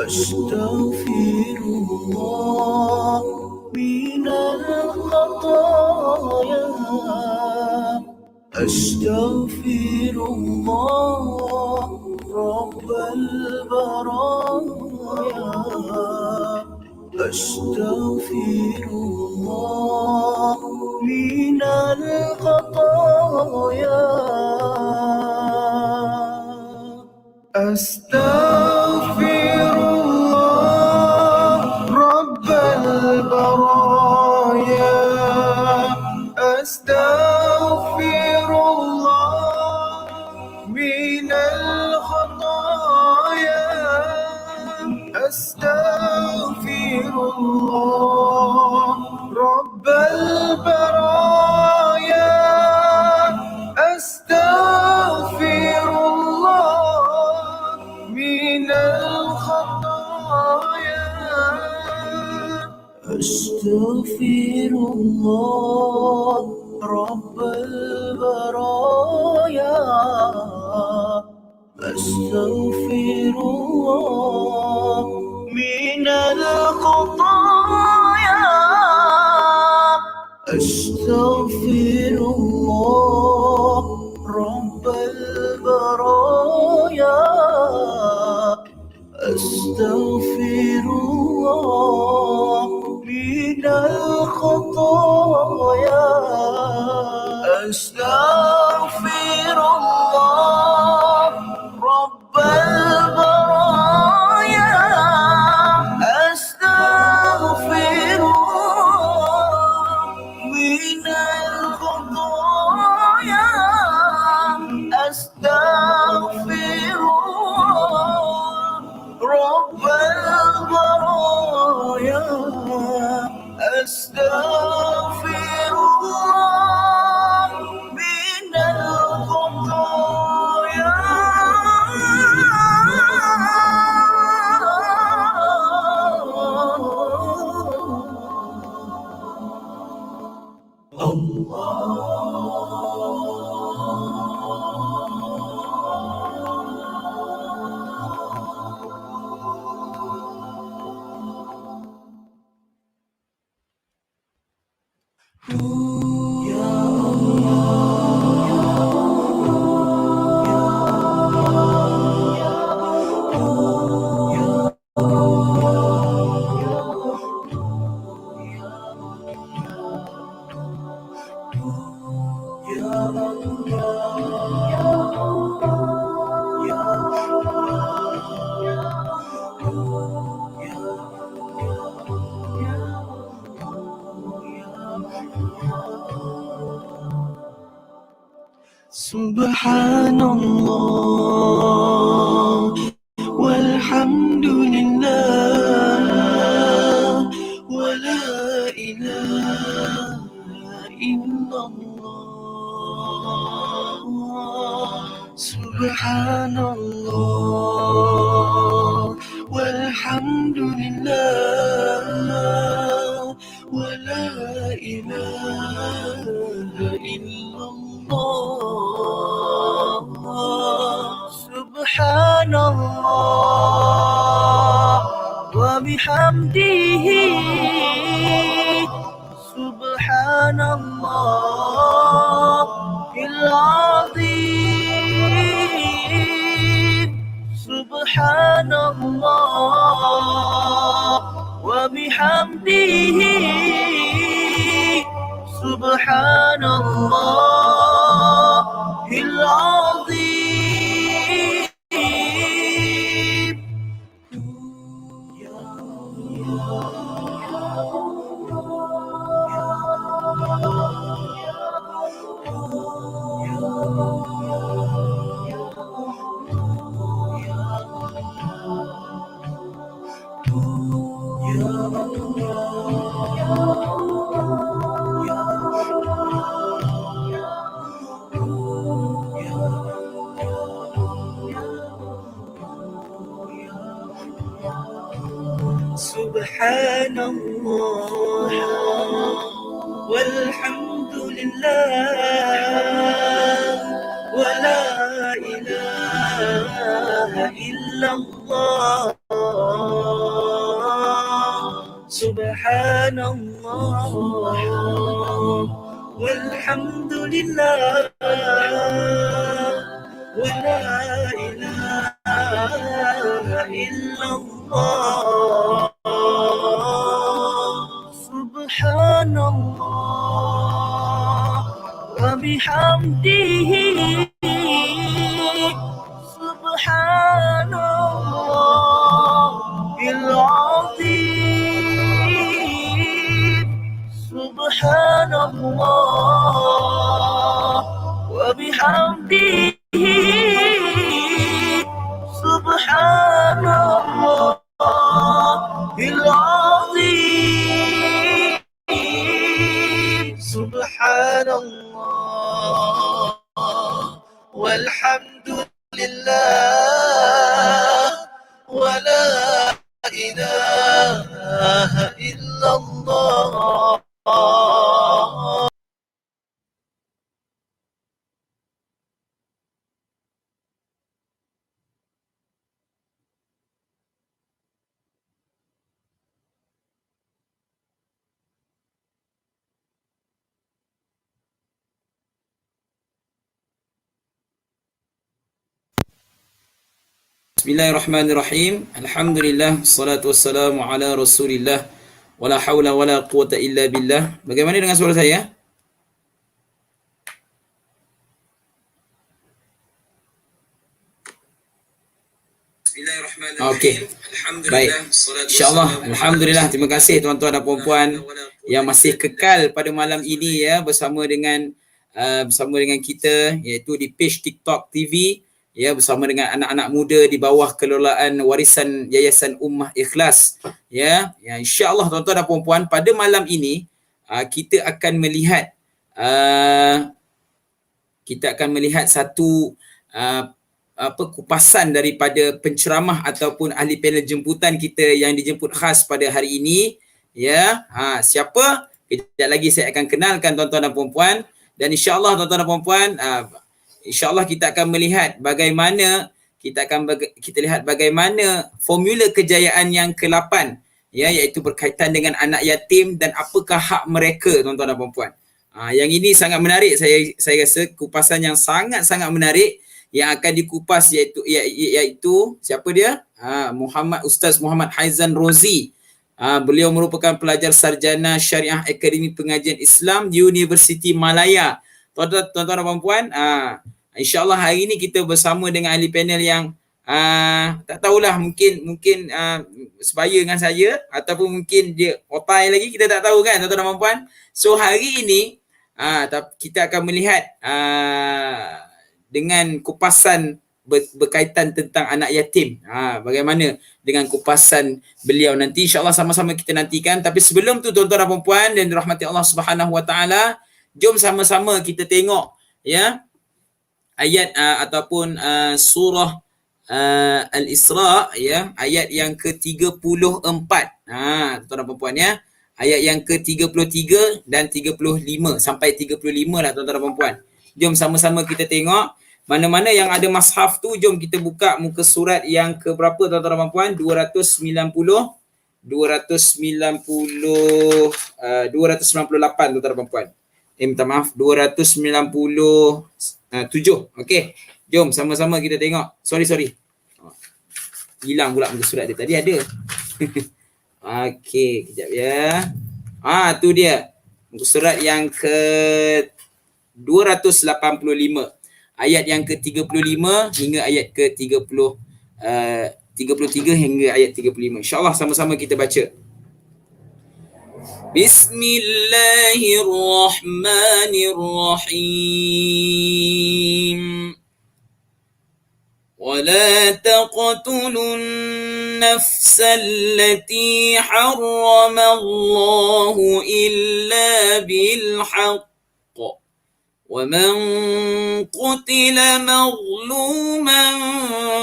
أستغفر الله من الخطايا. أستغفر الله رب البرايا. أستغفر الله من الخطايا. أستغفر الله رب البرايا. أستغفر الله من الخطايا. أستغفر الله رب البرايا. أستغفر الله من الخطايا. أستغفر الله رب البرايا. أستغفر الله من الخطايا. أستغفر الله رب البرايا. أستغفر الله من الخطايا. أستغفر الله رب البرايا. أستغفر الله من الخطايا. أستغفر الله أستغفر الله من الخطايا Subhanallah walhamdulillah wa la ilaha illallah. Subhanallah walhamdulillah wa la ilaha illallah. Subhanallah wa bihamdihi. Subhanallahil azim. Subhanallah wa bihamdihi. Subhanallahil azim. Subhanallah walhamdulillah wa la ilaha illallah. Subhanallah walhamdulillah wa la ilaha illallah. Subhanallah wa bihamdihi. Subhanallahil azim. Subhanallah wa bihamdihi. Subhanallahil azim. Subhanallah walhamdulillah wa la ilaha illallah. Bismillahirrahmanirrahim. Alhamdulillah, salatu wassalamu ala Rasulillah. Wala haula wala quwata illa billah. Bagaimana dengan suara saya? Okey. Baik. InsyaAllah. Alhamdulillah. Terima kasih tuan-tuan dan puan-puan yang masih kekal pada malam ini ya bersama dengan kita, iaitu di page TikTok TV ya, bersama dengan anak-anak muda di bawah kelolaan warisan Yayasan Ummah Ikhlas. Ya, insya-Allah tuan-tuan dan puan-puan, pada malam ini kita akan melihat satu kupasan daripada penceramah ataupun ahli panel jemputan kita yang dijemput khas pada hari ini. Ya, siapa? Kejap lagi saya akan kenalkan tuan-tuan dan puan-puan, dan insya-Allah tuan-tuan dan puan-puan, insya-Allah kita akan melihat bagaimana kita lihat bagaimana formula kejayaan yang ke-8, ya, iaitu berkaitan dengan anak yatim dan apakah hak mereka, tuan-tuan dan puan-puan. Yang ini sangat menarik, saya rasa kupasan yang sangat-sangat menarik yang akan dikupas iaitu siapa dia? Ustaz Muhammad Haizan Rozi. Beliau merupakan pelajar sarjana Syariah Akademi Pengajian Islam di Universiti Malaya. Tuan-tuan dan puan-puan, insya-Allah hari ini kita bersama dengan ahli panel yang tak tahulah, mungkin sebaya dengan saya ataupun mungkin dia otai lagi, kita tak tahu kan tuan-tuan dan puan-puan. So hari ini kita akan melihat dengan kupasan berkaitan tentang anak yatim. Bagaimana dengan kupasan beliau nanti, insya-Allah sama-sama kita nantikan. Tapi sebelum tu tuan-tuan dan puan-puan dan dirahmati Allah Subhanahu Wa Taala, jom sama-sama kita tengok, ya, ayat ataupun surah Al-Isra, ya, ayat yang ke-34. Tuan-tuan dan puan-puan, ya. Ayat yang ke-33 dan 35 sampai 35 lah tuan-tuan dan puan-puan. Jom sama-sama kita tengok. Mana-mana yang ada mushaf tu, jom kita buka muka surat yang ke berapa tuan-tuan dan puan-puan? 298 tuan-tuan dan puan-puan. Minta maaf, 297. Okey. Jom sama-sama kita tengok. Sorry. Hilang pula muka surat dia. Tadi ada. Okey, kejap ya. Tu dia. Muka surat yang ke 285. Ayat yang ke-35 hingga ayat ke-33 hingga ayat 35. InsyaAllah sama-sama kita baca. Bismillahirrahmanirrahim. ولا تقتلوا النفس التي حرم الله إلا بالحق ومن قتل مظلوما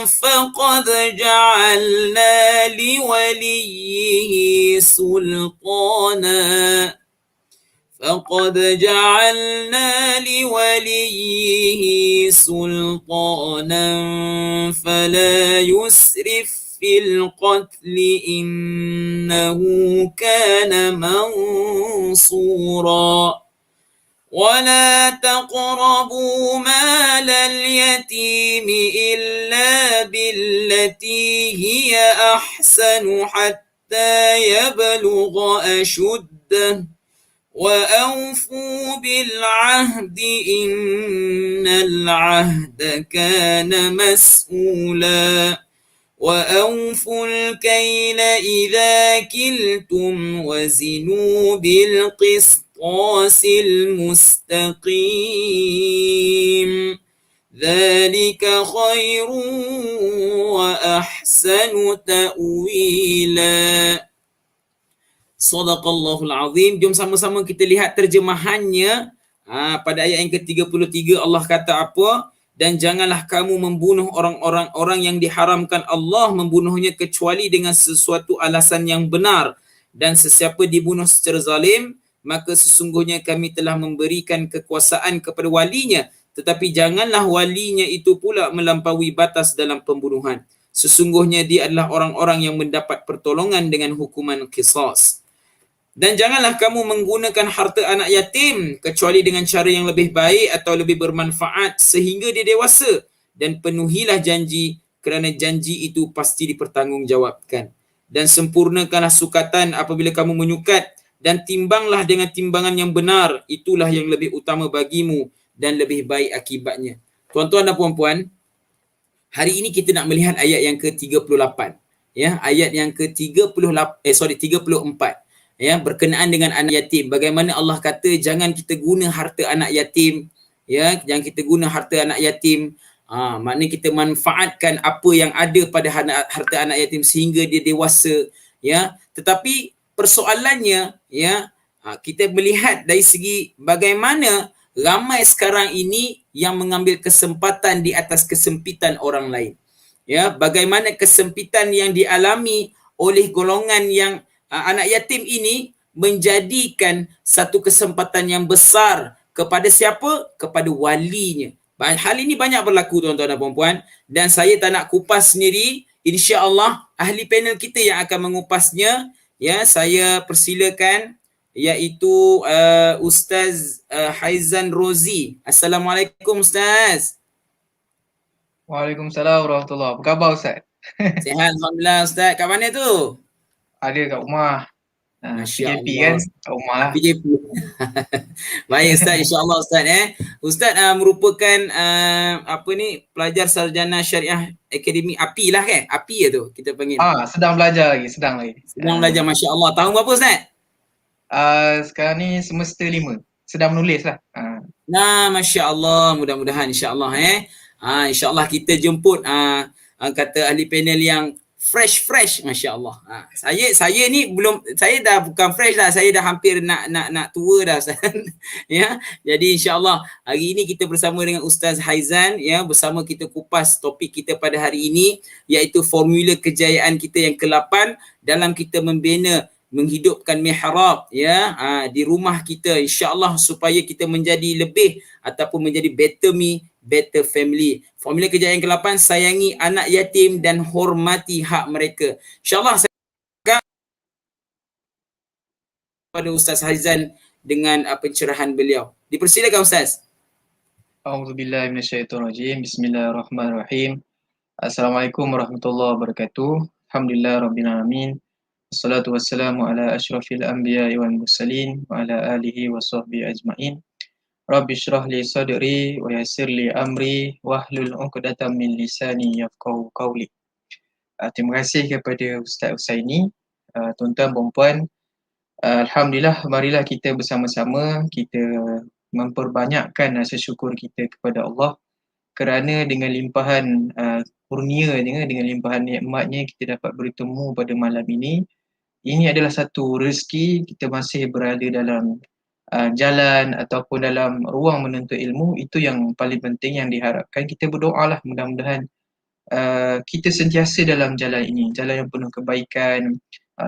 فقد جعلنا لوليه سلطانا فلا يسرف في القتل إنه كان منصورا ولا تقربوا مال اليتيم إلا بالتي هي أحسن حتى يبلغ أشده وأوفوا بالعهد إن العهد كان مسؤولا وأوفوا الكيل إذا كلتم وزنوا بالقسطاس المستقيم ذلك خير وأحسن تأويلا. Sadaqallahul Azim. Jom sama-sama kita lihat terjemahannya. Pada ayat yang ke-33 Allah kata apa? Dan janganlah kamu membunuh orang yang diharamkan Allah membunuhnya kecuali dengan sesuatu alasan yang benar. Dan sesiapa dibunuh secara zalim, maka sesungguhnya kami telah memberikan kekuasaan kepada walinya. Tetapi janganlah walinya itu pula melampaui batas dalam pembunuhan. Sesungguhnya dia adalah orang-orang yang mendapat pertolongan dengan hukuman qisas. Dan janganlah kamu menggunakan harta anak yatim kecuali dengan cara yang lebih baik atau lebih bermanfaat sehingga dia dewasa, dan penuhilah janji kerana janji itu pasti dipertanggungjawabkan. Dan sempurnakanlah sukatan apabila kamu menyukat, dan timbanglah dengan timbangan yang benar, itulah yang lebih utama bagimu dan lebih baik akibatnya. Tuan-tuan dan puan-puan, hari ini kita nak melihat ayat yang ke-38. Ya, ayat yang ke-34. Ya, berkenaan dengan anak yatim. Bagaimana Allah kata jangan kita guna harta anak yatim, ya, jangan kita guna harta anak yatim Maknanya kita manfaatkan apa yang ada pada harta anak yatim sehingga dia dewasa, ya. Tetapi persoalannya, ya, kita melihat dari segi bagaimana ramai sekarang ini yang mengambil kesempatan di atas kesempitan orang lain. Ya, bagaimana kesempitan yang dialami oleh golongan yang anak yatim ini menjadikan satu kesempatan yang besar kepada siapa? Kepada walinya. Hal ini banyak berlaku, tuan-tuan dan puan-puan, dan saya tak nak kupas sendiri. Insya-Allah ahli panel kita yang akan mengupasnya. Ya, saya persilakan, iaitu Ustaz Haizan Rozi. Assalamualaikum Ustaz. Waalaikumsalam warahmatullahi. Apa khabar Ustaz? Sihat alhamdulillah Ustaz. Kat mana tu? Ada kat rumah. Masya PJP Allah. kan? Kat rumah lah. PJP. Baik Ustaz, insya-Allah Ustaz. Ustaz merupakan pelajar sarjana syariah Akademi API lah kan? API ya tu kita panggil. Sedang belajar lagi, sedang belajar, masya-Allah. Tahun berapa Ustaz? Sekarang ni semester 5. Sedang menulis lah. Masya-Allah, mudah-mudahan insya-Allah insya-Allah kita jemput kata ahli panel yang fresh, masya-Allah. Saya ni belum, saya dah bukan fresh dah, saya dah hampir nak tua dah Ustaz. Ya, jadi insya-Allah hari ini kita bersama dengan Ustaz Haizan, ya, bersama kita kupas topik kita pada hari ini, iaitu formula kejayaan kita yang ke-8 dalam kita membina menghidupkan mihrab, ya, di rumah kita, insya-Allah, supaya kita menjadi lebih ataupun menjadi better family. Formula kejayaan ke-8, sayangi anak yatim dan hormati hak mereka. InsyaAllah saya akan pada Ustaz Haizan dengan pencerahan beliau. Dipersilakan Ustaz. A'udzubillahi minasyaitonirrajim. Bismillahirrahmanirrahim. Assalamualaikum warahmatullahi wabarakatuh. Alhamdulillah rabbil alamin. Wassalatu wassalamu ala asyrafil anbiya'i wal mursalin wa ala alihi wa sahbihi ajma'in. Rabbi syrah li sadri wa yassir li amri wahlul 'uqdatam min lisani yafqahu qawli. Terima kasih kepada Ustaz Husaini, tuan-tuan dan puan. Alhamdulillah, marilah kita bersama-sama kita memperbanyakkan rasa syukur kita kepada Allah kerana dengan limpahan kurnianya, dengan limpahan nikmatnya kita dapat bertemu pada malam ini. Ini adalah satu rezeki, kita masih berada dalam jalan ataupun dalam ruang menuntut ilmu. Itu yang paling penting yang diharapkan. Kita berdoalah mudah-mudahan kita sentiasa dalam jalan ini, jalan yang penuh kebaikan,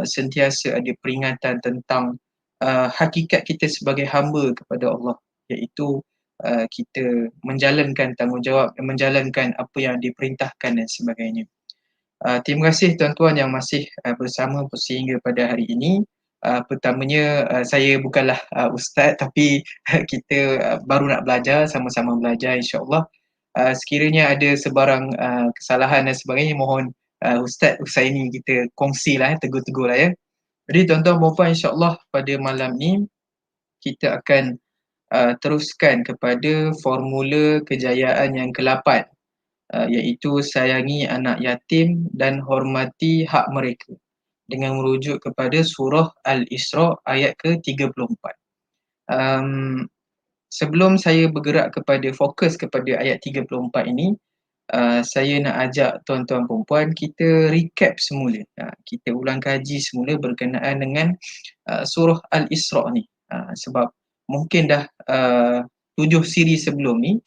sentiasa ada peringatan tentang hakikat kita sebagai hamba kepada Allah, iaitu kita menjalankan tanggungjawab, menjalankan apa yang diperintahkan dan sebagainya. Terima kasih tuan-tuan yang masih bersama sehingga pada hari ini. Pertamanya, saya bukanlah ustaz, tapi kita baru nak belajar, sama-sama belajar, insya-Allah. Sekiranya ada sebarang kesalahan dan sebagainya, mohon Ustaz Husaini kita kongsilah, tegur-tegur lah ya. Jadi tuan-tuan dan puan, insya-Allah pada malam ni kita akan teruskan kepada formula kejayaan yang ke-8, iaitu sayangi anak yatim dan hormati hak mereka, dengan merujuk kepada surah Al-Isra ayat ke-34. Sebelum saya bergerak kepada fokus kepada ayat 34 ini, saya nak ajak tuan-tuan dan puan kita recap semula. Kita ulang kaji semula berkenaan dengan surah Al-Isra ni. Sebab mungkin dah 7 siri sebelum ni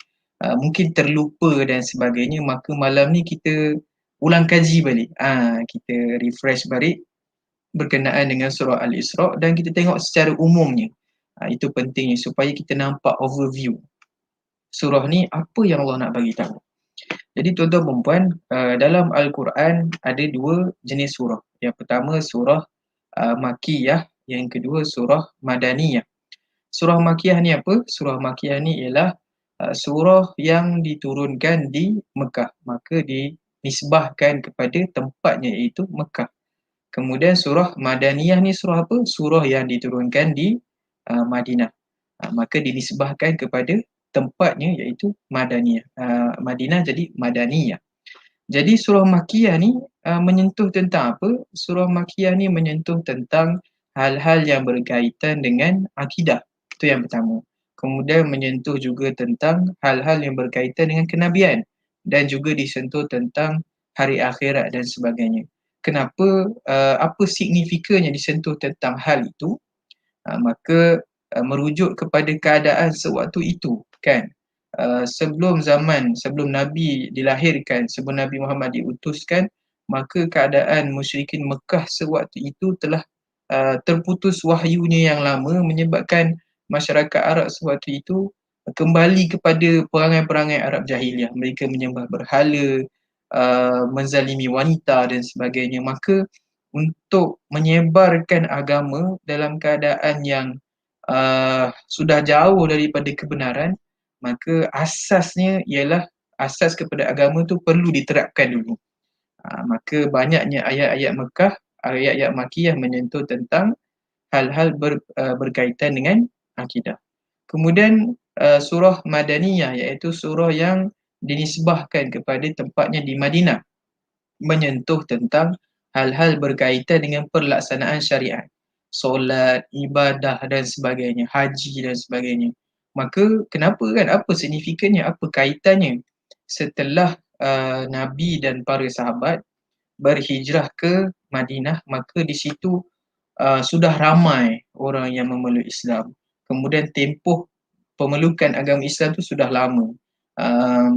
mungkin terlupa dan sebagainya, maka malam ni kita ulang kaji balik. Kita refresh balik berkenaan dengan surah Al-Isra dan kita tengok secara umumnya. Itu pentingnya supaya kita nampak overview surah ni, apa yang Allah nak bagi tahu. Jadi tuan-tuan dan puan, dalam Al-Quran ada 2 jenis surah. Yang pertama surah Makkiyah, yang kedua surah Madaniyah. Surah Makkiyah ni apa? Surah Makkiyah ni ialah surah yang diturunkan di Mekah, maka dinisbahkan kepada tempatnya, iaitu Mekah. Kemudian surah Madaniyah ni surah apa? Surah yang diturunkan di Madinah, maka dinisbahkan kepada tempatnya, iaitu Madaniyah. Madinah jadi Madaniyah. Jadi surah Makkiyah ni menyentuh tentang apa? Surah Makkiyah ni menyentuh tentang hal-hal yang berkaitan dengan akidah. Itu yang pertama. Kemudian menyentuh juga tentang hal-hal yang berkaitan dengan kenabian. dan juga disentuh tentang hari akhirat dan sebagainya. Kenapa, apa signifikannya disentuh tentang hal itu? Maka merujuk kepada keadaan sewaktu itu, kan. Sebelum Nabi dilahirkan, sebelum Nabi Muhammad diutuskan, maka keadaan musyrikin Mekah sewaktu itu telah terputus wahyunya yang lama, menyebabkan masyarakat Arab sewaktu itu kembali kepada perangai-perangai Arab jahiliah. Mereka menyembah berhala, menzalimi wanita dan sebagainya. Maka untuk menyebarkan agama dalam keadaan yang sudah jauh daripada kebenaran, maka asasnya ialah asas kepada agama tu perlu diterapkan dulu. Maka banyaknya ayat-ayat Mekah, ayat-ayat Makiyah menyentuh tentang hal-hal berkaitan dengan akidah. Kemudian surah Madaniyah, iaitu surah yang dinisbahkan kepada tempatnya di Madinah, menyentuh tentang hal-hal berkaitan dengan pelaksanaan syariat, solat, ibadah dan sebagainya, haji dan sebagainya. Maka kenapa kan, apa signifikannya, apa kaitannya setelah Nabi dan para sahabat berhijrah ke Madinah, maka di situ sudah ramai orang yang memeluk Islam. Kemudian tempoh pemelukan agama Islam tu sudah lama.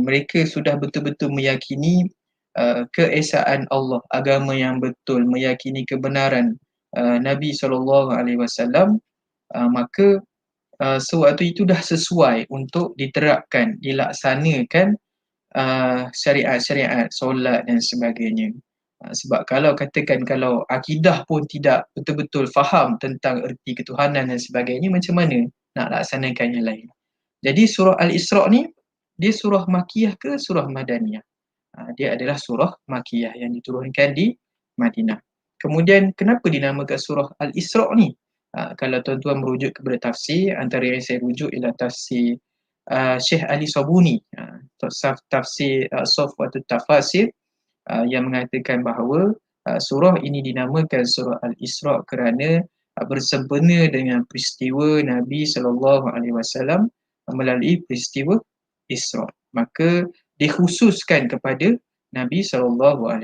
Mereka sudah betul-betul meyakini keesaan Allah, agama yang betul, meyakini kebenaran Nabi SAW, maka sewaktu itu dah sesuai untuk diterapkan, dilaksanakan syariat-syariat, solat dan sebagainya. Sebab kalau katakan kalau akidah pun tidak betul-betul faham tentang erti ketuhanan dan sebagainya, macam mana nak laksanakan yang lain? Jadi surah Al-Isra' ni, dia surah Makiyah ke surah Madaniyah? Dia adalah surah Makiyah yang diturunkan di Madinah. Kemudian kenapa dinamakan surah Al-Isra' ni? Kalau tuan-tuan merujuk kepada tafsir, antara yang saya rujuk ialah tafsir Syekh Ali Sabuni, tafsir Safwatut Tafasir, yang mengatakan bahawa surah ini dinamakan surah Al-Isra' kerana bersempena dengan peristiwa Nabi SAW melalui peristiwa Isra'. Maka dikhususkan kepada Nabi SAW.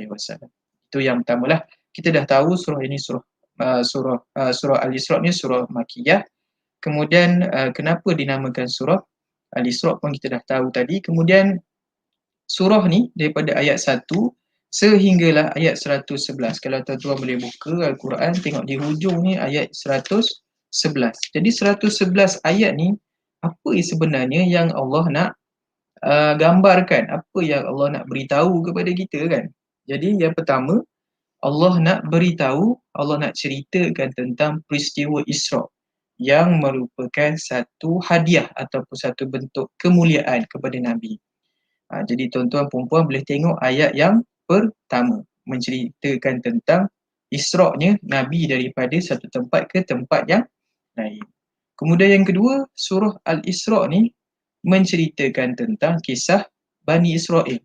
Itu yang pertamalah. Kita dah tahu surah ini surah Al-Isra' ni surah Makiyah. Kemudian kenapa dinamakan surah Al-Isra' pun kita dah tahu tadi. Kemudian surah ni daripada ayat 1 sehinggalah ayat 111. Kalau tuan-tuan boleh buka Al-Quran, tengok di hujung ni ayat 111. Jadi 111 ayat ni, apa sebenarnya yang Allah nak gambarkan, apa yang Allah nak beritahu kepada kita kan? Jadi yang pertama, Allah nak beritahu, Allah nak ceritakan tentang peristiwa Isra' yang merupakan satu hadiah ataupun satu bentuk kemuliaan kepada Nabi. Jadi tuan-tuan perempuan boleh tengok ayat yang pertama, menceritakan tentang Isra'-nya Nabi daripada satu tempat ke tempat yang lain. Kemudian yang kedua, surah Al-Isra' ni menceritakan tentang kisah Bani Israel,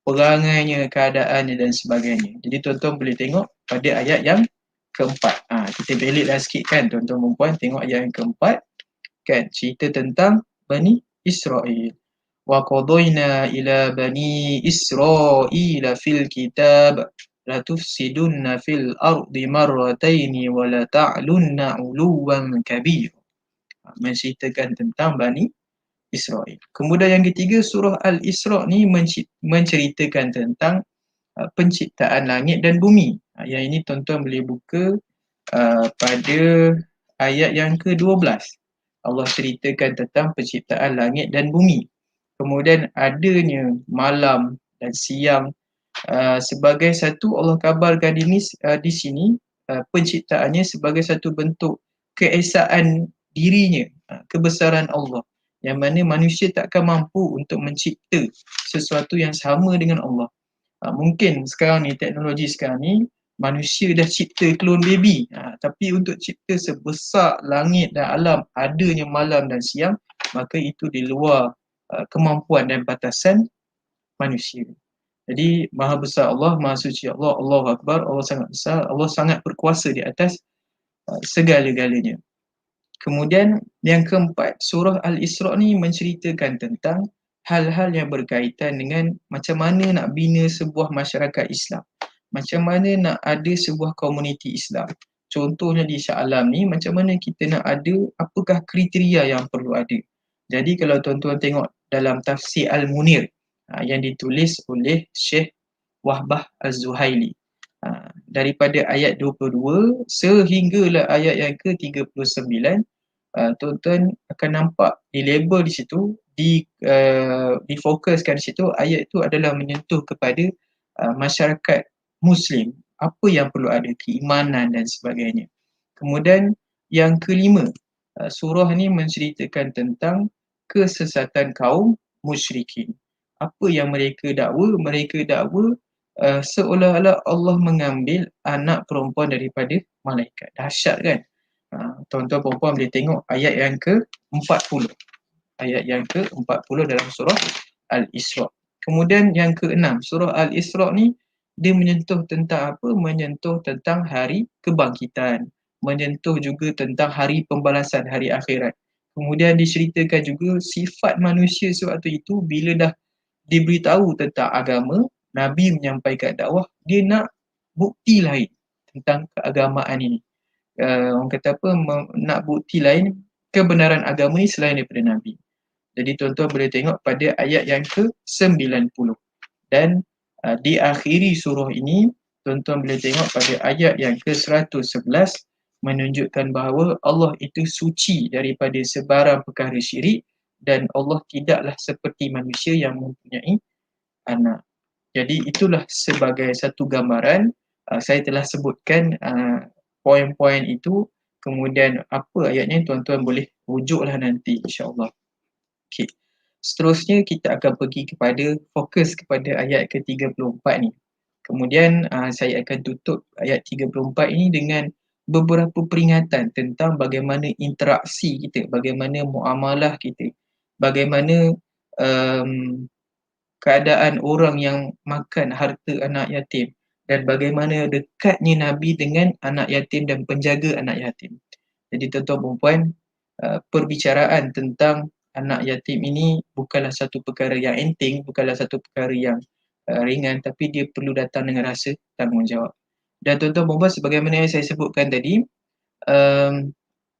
perangainya, keadaannya dan sebagainya. Jadi tuan-tuan boleh tengok pada ayat yang keempat. Kita beliklah sikit kan tuan-tuan perempuan, tengok ayat yang keempat kan, cerita tentang Bani Israel. Wa qadayna ila bani Israila fil kitab la tufsidunna fil ardi marrataini wa la ta'lunna 'uluwan kabir. Menceritakan tentang Bani Israel. Kemudian yang ketiga, surah Al-Isra' ni menceritakan tentang penciptaan langit dan bumi. Yang ini tuan-tuan boleh buka pada ayat yang ke-12. Allah ceritakan tentang penciptaan langit dan bumi. Kemudian adanya malam dan siang sebagai satu, Allah kabarkan di sini penciptaannya sebagai satu bentuk keesaan dirinya, kebesaran Allah, yang mana manusia takkan mampu untuk mencipta sesuatu yang sama dengan Allah. Mungkin sekarang ni, teknologi sekarang ni, manusia dah cipta klon baby, tapi untuk cipta sebesar langit dan alam, adanya malam dan siang, maka itu di luar kemampuan dan batasan manusia. Jadi maha besar Allah, maha suci Allah, Allahu Akbar, Allah sangat besar, Allah sangat berkuasa di atas segala-galanya. Kemudian yang keempat, surah Al-Isra' ni menceritakan tentang hal-hal yang berkaitan dengan macam mana nak bina sebuah masyarakat Islam. Macam mana nak ada sebuah komuniti Islam. Contohnya di Shah Alam ni, macam mana kita nak ada, apakah kriteria yang perlu ada. Jadi kalau tuan-tuan tengok dalam tafsir Al-Munir yang ditulis oleh Syekh Wahbah Az-Zuhaili, daripada ayat 22 sehinggalah ayat yang ke-39, tuan-tuan akan nampak di label di situ, difokuskan di situ, ayat itu adalah menyentuh kepada masyarakat Muslim, apa yang perlu ada, keimanan dan sebagainya. Kemudian yang kelima, surah ni menceritakan tentang kesesatan kaum musyrikin. Apa yang mereka dakwa? Mereka dakwa seolah-olah Allah mengambil anak perempuan daripada malaikat. Dahsyat kan? Tuan-tuan perempuan boleh tengok ayat yang ke-40. Ayat yang ke-40 dalam surah Al-Isra. Kemudian yang ke-6, surah Al-Isra ni dia menyentuh tentang apa? Menyentuh tentang hari kebangkitan. Menyentuh juga tentang hari pembalasan, hari akhirat. Kemudian diceritakan juga sifat manusia sewaktu itu bila dah diberitahu tentang agama, Nabi menyampaikan dakwah, dia nak bukti lain tentang keagamaan ini. Orang kata apa, nak bukti lain kebenaran agama ni selain daripada Nabi. Jadi tuan-tuan boleh tengok pada ayat yang ke-90. Dan diakhiri surah ini, tuan-tuan boleh tengok pada ayat yang ke-111 menunjukkan bahawa Allah itu suci daripada sebarang perkara syirik dan Allah tidaklah seperti manusia yang mempunyai anak. Jadi itulah sebagai satu gambaran. Saya telah sebutkan poin-poin itu. Kemudian apa ayatnya tuan-tuan boleh rujuklah nanti insya-Allah. Okey. Seterusnya kita akan pergi kepada fokus kepada ayat ke-34 ni. Kemudian saya akan tutup ayat 34 ini dengan beberapa peringatan tentang bagaimana interaksi kita, bagaimana muamalah kita, bagaimana keadaan orang yang makan harta anak yatim dan bagaimana dekatnya Nabi dengan anak yatim dan penjaga anak yatim. Jadi tuan-tuan perempuan, perbicaraan tentang anak yatim ini bukanlah satu perkara yang enteng, bukanlah satu perkara yang ringan, tapi dia perlu datang dengan rasa tanggungjawab. Dan tuan-tuan perempuan, sebagaimana yang saya sebutkan tadi,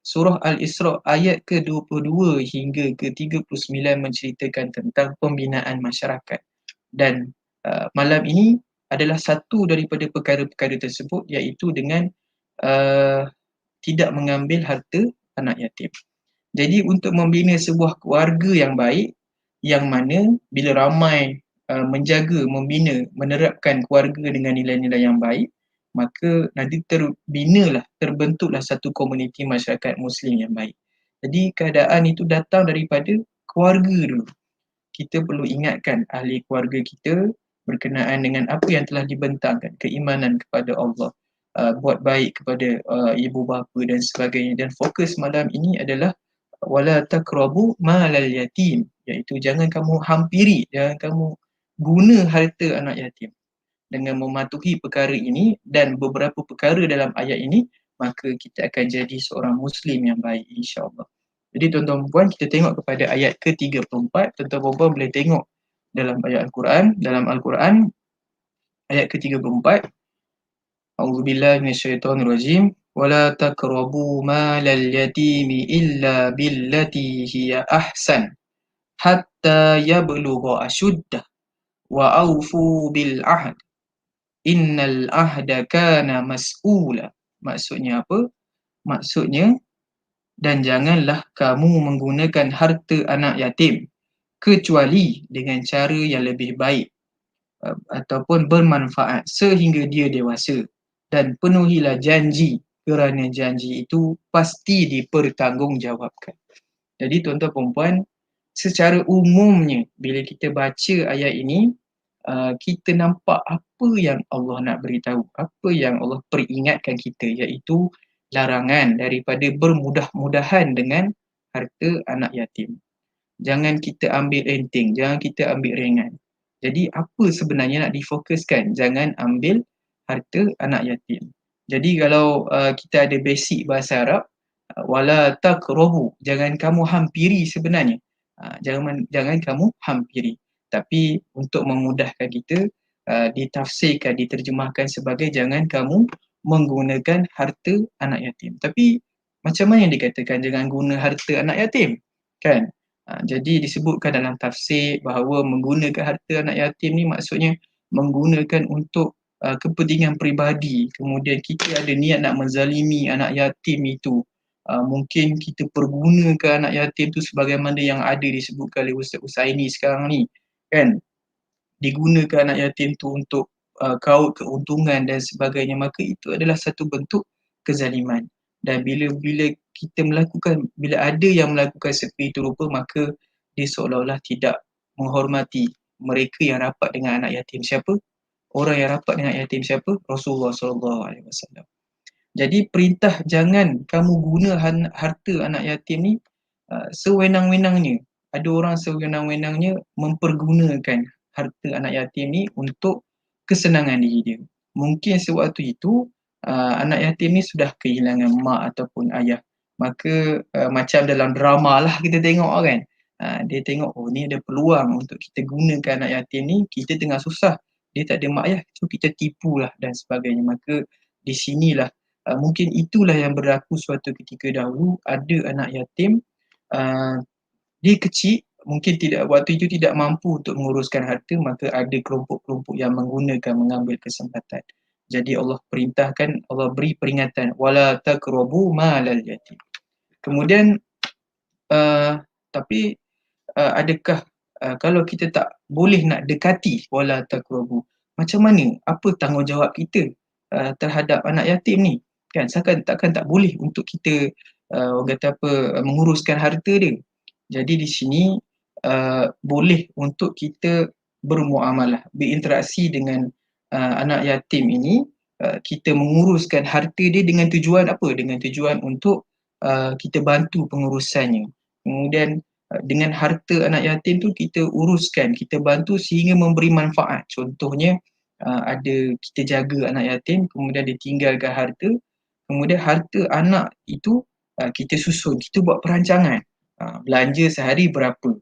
surah Al-Isra ayat ke-22 hingga ke-39 menceritakan tentang pembinaan masyarakat. Dan malam ini adalah satu daripada perkara-perkara tersebut, iaitu dengan tidak mengambil harta anak yatim. Jadi untuk membina sebuah keluarga yang baik, yang mana bila ramai menjaga, membina, menerapkan keluarga dengan nilai-nilai yang baik, maka nanti terbentuklah satu komuniti masyarakat Muslim yang baik. Jadi keadaan itu datang daripada keluarga dulu. Kita perlu ingatkan ahli keluarga kita berkenaan dengan apa yang telah dibentangkan, keimanan kepada Allah, buat baik kepada ibu bapa dan sebagainya. Dan fokus malam ini adalah wala taqrabu malal yatim, iaitu jangan kamu hampiri, jangan kamu guna harta anak yatim. Dengan mematuhi perkara ini dan beberapa perkara dalam ayat ini, maka kita akan jadi seorang Muslim yang baik insya-Allah. Jadi tuan-tuan puan, kita tengok kepada ayat ke-34. Tuan-tuan puan boleh tengok dalam ayat Al-Quran, dalam Al-Quran ayat ke-34. A'udzubillahi minasyaitonirrajim. Wala taqrabu malal yatimi illa billati hiya ahsan hatta yablugha ashuddah wa aufu bil ahd innal ahda kana mas'ula. Maksudnya apa? Maksudnya, dan janganlah kamu menggunakan harta anak yatim kecuali dengan cara yang lebih baik ataupun bermanfaat sehingga dia dewasa, dan penuhilah janji kerana janji itu pasti dipertanggungjawabkan. Jadi tuan-tuan perempuan, secara umumnya bila kita baca ayat ini, kita nampak apa yang Allah nak beritahu, apa yang Allah peringatkan kita, iaitu larangan daripada bermudah-mudahan dengan harta anak yatim. Jangan kita ambil enteng, jangan kita ambil ringan. Jadi apa sebenarnya nak difokuskan? Jangan ambil harta anak yatim. Jadi kalau kita ada basic bahasa Arab, wala taqrabu, jangan kamu hampiri sebenarnya. Jangan kamu hampiri. Tapi untuk memudahkan kita, ditafsirkan, diterjemahkan sebagai jangan kamu menggunakan harta anak yatim. Tapi macam mana yang dikatakan jangan guna harta anak yatim? Kan? Jadi disebutkan dalam tafsir bahawa menggunakan harta anak yatim ni maksudnya menggunakan untuk kepentingan peribadi. Kemudian kita ada niat nak menzalimi anak yatim itu. Mungkin kita pergunakan anak yatim tu sebagaimana yang ada disebutkan oleh Ustaz Usaini sekarang ni, kan? Digunakan anak yatim tu untuk kaut keuntungan dan sebagainya, maka itu adalah satu bentuk kezaliman. Dan bila ada yang melakukan seperti itu rupa, maka dia seolah-olah tidak menghormati mereka yang rapat dengan anak yatim. Siapa? Orang yang rapat dengan anak yatim siapa? Rasulullah SAW. Jadi perintah jangan kamu guna harta anak yatim ni sewenang-wenangnya. Ada orang sewenang-wenangnya mempergunakan harta anak yatim ni untuk kesenangan diri dia. Mungkin sewaktu itu anak yatim ni sudah kehilangan mak ataupun ayah. Maka macam dalam drama lah kita tengok kan. Dia tengok, oh ni ada peluang untuk kita gunakan anak yatim ni, kita tengah susah, dia tak ada mak ayah, so kita tipulah dan sebagainya. Maka di sinilah mungkin itulah yang berlaku suatu ketika dahulu. Ada anak yatim, dia kecil, mungkin waktu itu tidak mampu untuk menguruskan harta, maka ada kelompok-kelompok yang mengambil kesempatan. Jadi Allah perintahkan, Allah beri peringatan, wala taqrabu malal yatim. Kemudian tapi adakah kalau kita tak boleh nak dekati wala taqrabu, macam mana? Apa tanggungjawab kita terhadap anak yatim ni? Kan takkan tak boleh untuk kita orang kata menguruskan harta dia. Jadi di sini boleh untuk kita bermuamalah, berinteraksi dengan anak yatim ini, kita menguruskan harta dia dengan tujuan apa? Dengan tujuan untuk kita bantu pengurusannya. Kemudian dengan harta anak yatim tu kita uruskan, kita bantu sehingga memberi manfaat. Contohnya ada kita jaga anak yatim, kemudian ditinggalkan harta, kemudian harta anak itu kita susun, kita buat perancangan. Belanja sehari berapa.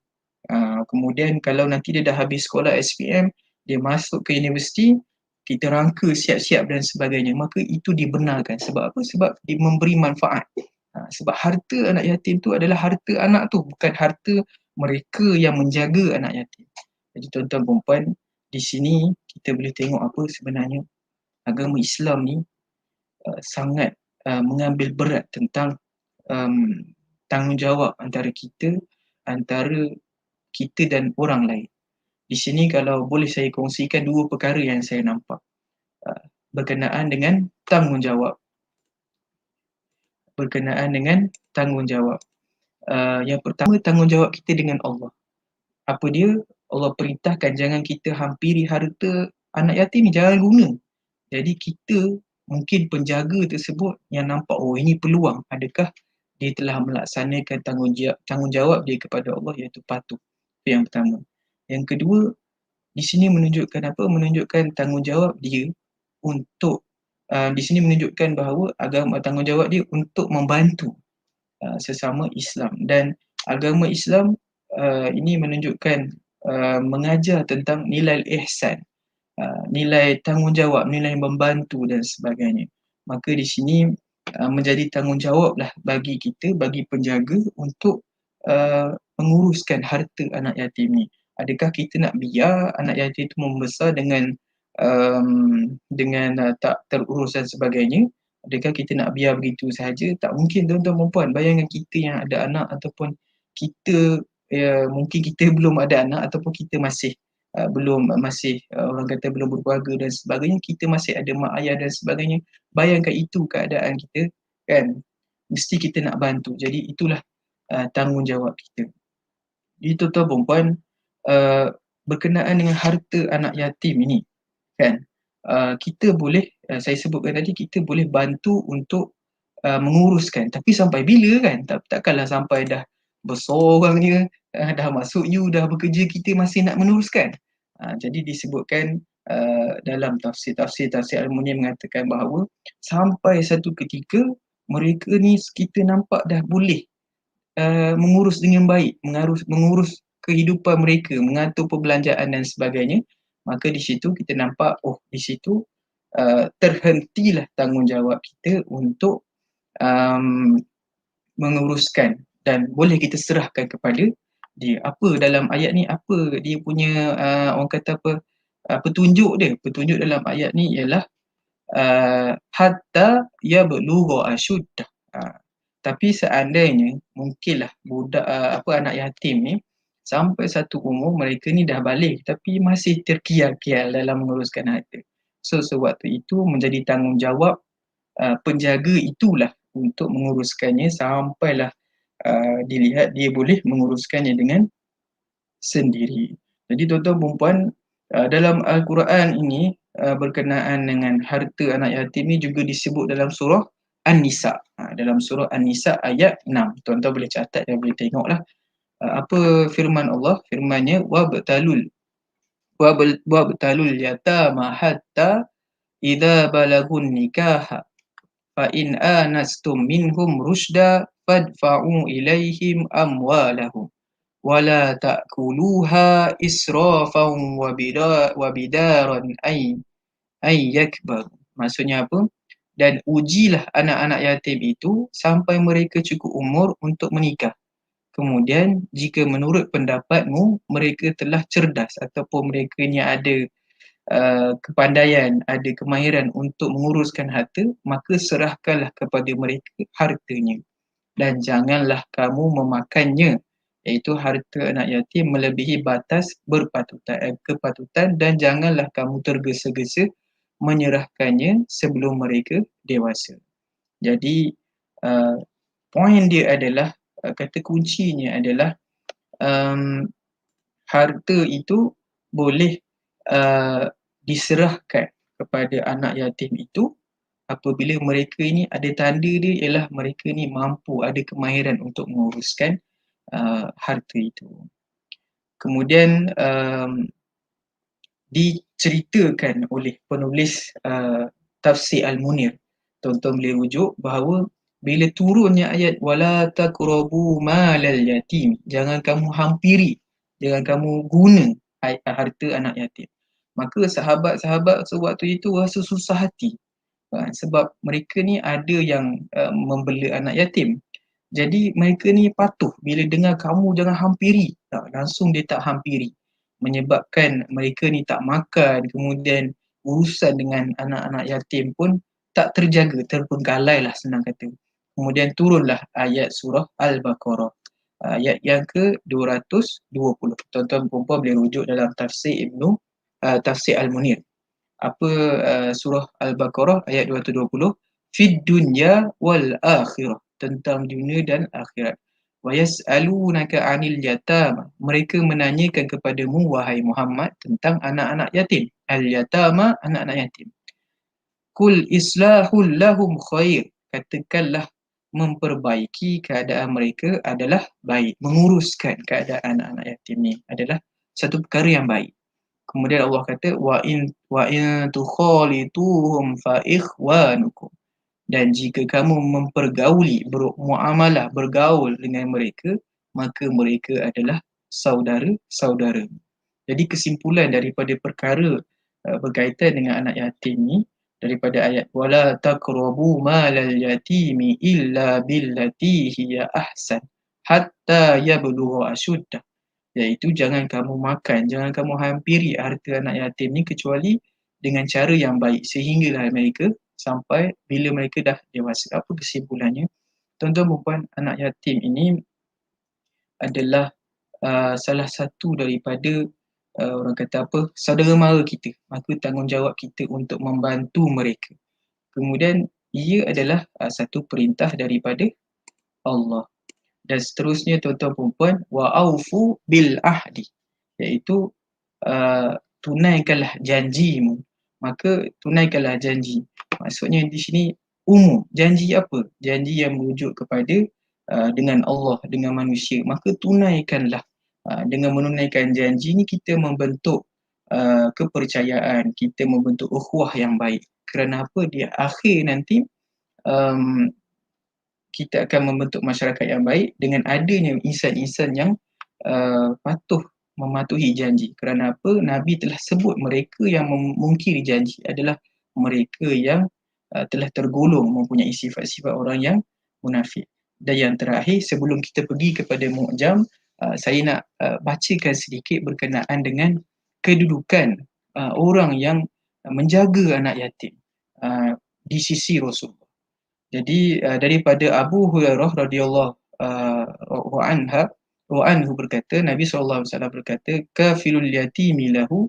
Kemudian kalau nanti dia dah habis sekolah SPM, dia masuk ke universiti, kita rangka siap-siap dan sebagainya. Maka itu dibenarkan. Sebab apa? Sebab dia memberi manfaat. Sebab harta anak yatim tu adalah harta anak tu, bukan harta mereka yang menjaga anak yatim. Jadi tuan-tuan dan puan, di sini kita boleh tengok apa sebenarnya agama Islam ni sangat mengambil berat tentang tanggungjawab antara kita dan orang lain. Di sini kalau boleh saya kongsikan dua perkara yang saya nampak berkenaan dengan tanggungjawab. Yang pertama, tanggungjawab kita dengan Allah. Apa dia? Allah perintahkan jangan kita hampiri harta anak yatim ni, jangan guna. Jadi kita mungkin penjaga tersebut yang nampak, oh ini peluang, adakah dia telah melaksanakan tanggungjawab dia kepada Allah, iaitu patuh. Itu yang pertama. Yang kedua, di sini menunjukkan apa? Menunjukkan tanggungjawab dia untuk di sini menunjukkan bahawa tanggungjawab dia untuk membantu sesama Islam. Dan agama Islam ini menunjukkan mengajar tentang nilai ihsan, nilai tanggungjawab, nilai membantu dan sebagainya. Maka di sini menjadi tanggungjawablah bagi kita, bagi penjaga untuk menguruskan harta anak yatim ni. Adakah kita nak biar anak yatim itu membesar dengan tak terurus dan sebagainya? Adakah kita nak biar begitu sahaja? Tak mungkin tuan-tuan dan puan. Bayangkan kita yang ada anak, ataupun kita mungkin kita belum ada anak, ataupun kita masih orang kata belum berkeluarga dan sebagainya, kita masih ada mak ayah dan sebagainya. Bayangkan itu keadaan kita, kan? Mesti kita nak bantu. Jadi itulah tanggungjawab kita. Jadi tuan-tuan dan puan, berkenaan dengan harta anak yatim ini, kan, kita boleh, saya sebutkan tadi, kita boleh bantu untuk menguruskan. Tapi sampai bila, kan? Takkanlah sampai dah besar orangnya, dah masuk dah bekerja, kita masih nak meneruskan. Jadi disebutkan dalam tafsir Al-Munir mengatakan bahawa sampai satu ketika mereka ni kita nampak dah boleh mengurus dengan baik, mengurus kehidupan mereka, mengatur perbelanjaan dan sebagainya, maka di situ kita nampak, di situ terhentilah tanggungjawab kita untuk um, menguruskan dan boleh kita serahkan kepada dia. Apa dalam ayat ni, apa dia punya orang kata apa, petunjuk dia. Petunjuk dalam ayat ni ialah hatta yablugha asyuddah. Tapi seandainya mungkinlah budak anak yatim ni sampai satu umur mereka ni dah balik tapi masih terkial-kial dalam menguruskan harta. So sewaktu itu menjadi tanggungjawab penjaga itulah untuk menguruskannya sampailah dilihat dia boleh menguruskannya dengan sendiri. Jadi tuan-tuan dan puan, dalam Al-Quran ini berkenaan dengan harta anak yatim ni juga disebut dalam surah An-Nisa. Dalam surah An-Nisa ayat 6. Tuan-tuan boleh catat dan boleh tengoklah apa firman Allah. Firmannya wabtalul yatama hatta idza balagun nikaha fa in anastum minhum rusyda fadfa'u ilaihim amwalahum wala ta'kuluha israfan wa bidaran ay yakbar. Maksudnya apa? Dan ujilah anak-anak yatim itu sampai mereka cukup umur untuk menikah. Kemudian jika menurut pendapatmu mereka telah cerdas ataupun mereka ni ada kepandaian, ada kemahiran untuk menguruskan harta, maka serahkanlah kepada mereka hartanya dan janganlah kamu memakannya, iaitu harta anak yatim melebihi batas kepatutan dan janganlah kamu tergesa-gesa menyerahkannya sebelum mereka dewasa. Jadi poin dia adalah, kata kuncinya adalah harta itu boleh diserahkan kepada anak yatim itu apabila mereka ini ada tanda dia ialah mereka ni mampu, ada kemahiran untuk menguruskan harta itu. Kemudian diceritakan oleh penulis Tafsir Al-Munir, tuan-tuan boleh rujuk bahawa bila turunnya ayat wala taqrabu malal yatim, jangan kamu hampiri, jangan kamu guna harta anak yatim, maka sahabat-sahabat sewaktu itu rasa susah hati sebab mereka ni ada yang membela anak yatim. Jadi mereka ni patuh bila dengar kamu jangan hampiri, langsung dia tak hampiri, menyebabkan mereka ni tak makan, kemudian urusan dengan anak-anak yatim pun tak terjaga, terbengkalai lah senang kata. Kemudian turunlah ayat surah Al-Baqarah, ayat yang ke-220. Tuan-tuan perempuan boleh rujuk dalam Tafsir Al-Munir. Apa surah Al-Baqarah ayat 220, fid dunya wal akhirah, tentang dunia dan akhirat. Wa yas'alunaka 'anil yatama, mereka menanyakan kepadamu wahai Muhammad tentang anak-anak yatim. Al-yatama, anak-anak yatim. Kul islahul lahum khair, katakanlah memperbaiki keadaan mereka adalah baik. Menguruskan keadaan anak-anak yatim ni adalah satu perkara yang baik. Kemudian Allah kata wa in tukhalituhum fa ikhwanukum, dan jika kamu mempergauli, bermuamalah, bergaul dengan mereka, maka mereka adalah saudara-saudara. Jadi kesimpulan daripada perkara berkaitan dengan anak yatim ni, daripada ayat wala taqrabu malal yatimi illa billati hiya ahsan hatta yablugha asyuddah, iaitu jangan kamu makan, jangan kamu hampiri harta anak yatim ni kecuali dengan cara yang baik sehinggalah mereka sampai bila mereka dah dewasa. Apa kesimpulannya? Tuan-tuan dan puan, anak yatim ini adalah salah satu daripada orang kata apa, saudara mara kita. Maka tanggungjawab kita untuk membantu mereka. Kemudian ia adalah satu perintah daripada Allah. Dan seterusnya tuan-tuan dan puan, wa aufu bil ahdi, iaitu tunaikanlah janjimu. Maka tunaikanlah janji. Maksudnya di sini umum. Janji apa? Janji yang merujuk kepada dengan Allah, dengan manusia. Maka tunaikanlah. Dengan menunaikan janji ni kita membentuk kepercayaan, kita membentuk ukhuwah yang baik. Kerana apa? Di akhir nanti kita akan membentuk masyarakat yang baik dengan adanya insan-insan yang patuh mematuhi janji. Kerana apa? Nabi telah sebut mereka yang memungkiri janji adalah mereka yang telah tergolong mempunyai sifat-sifat orang yang munafik. Dan yang terakhir, sebelum kita pergi kepada mu'jam, saya nak bacakan sedikit berkenaan dengan kedudukan orang yang menjaga anak yatim di sisi Rasulullah. Jadi daripada Abu Hurairah radhiyallahu anhu berkata, Nabi SAW berkata, kafilul yatimi lahu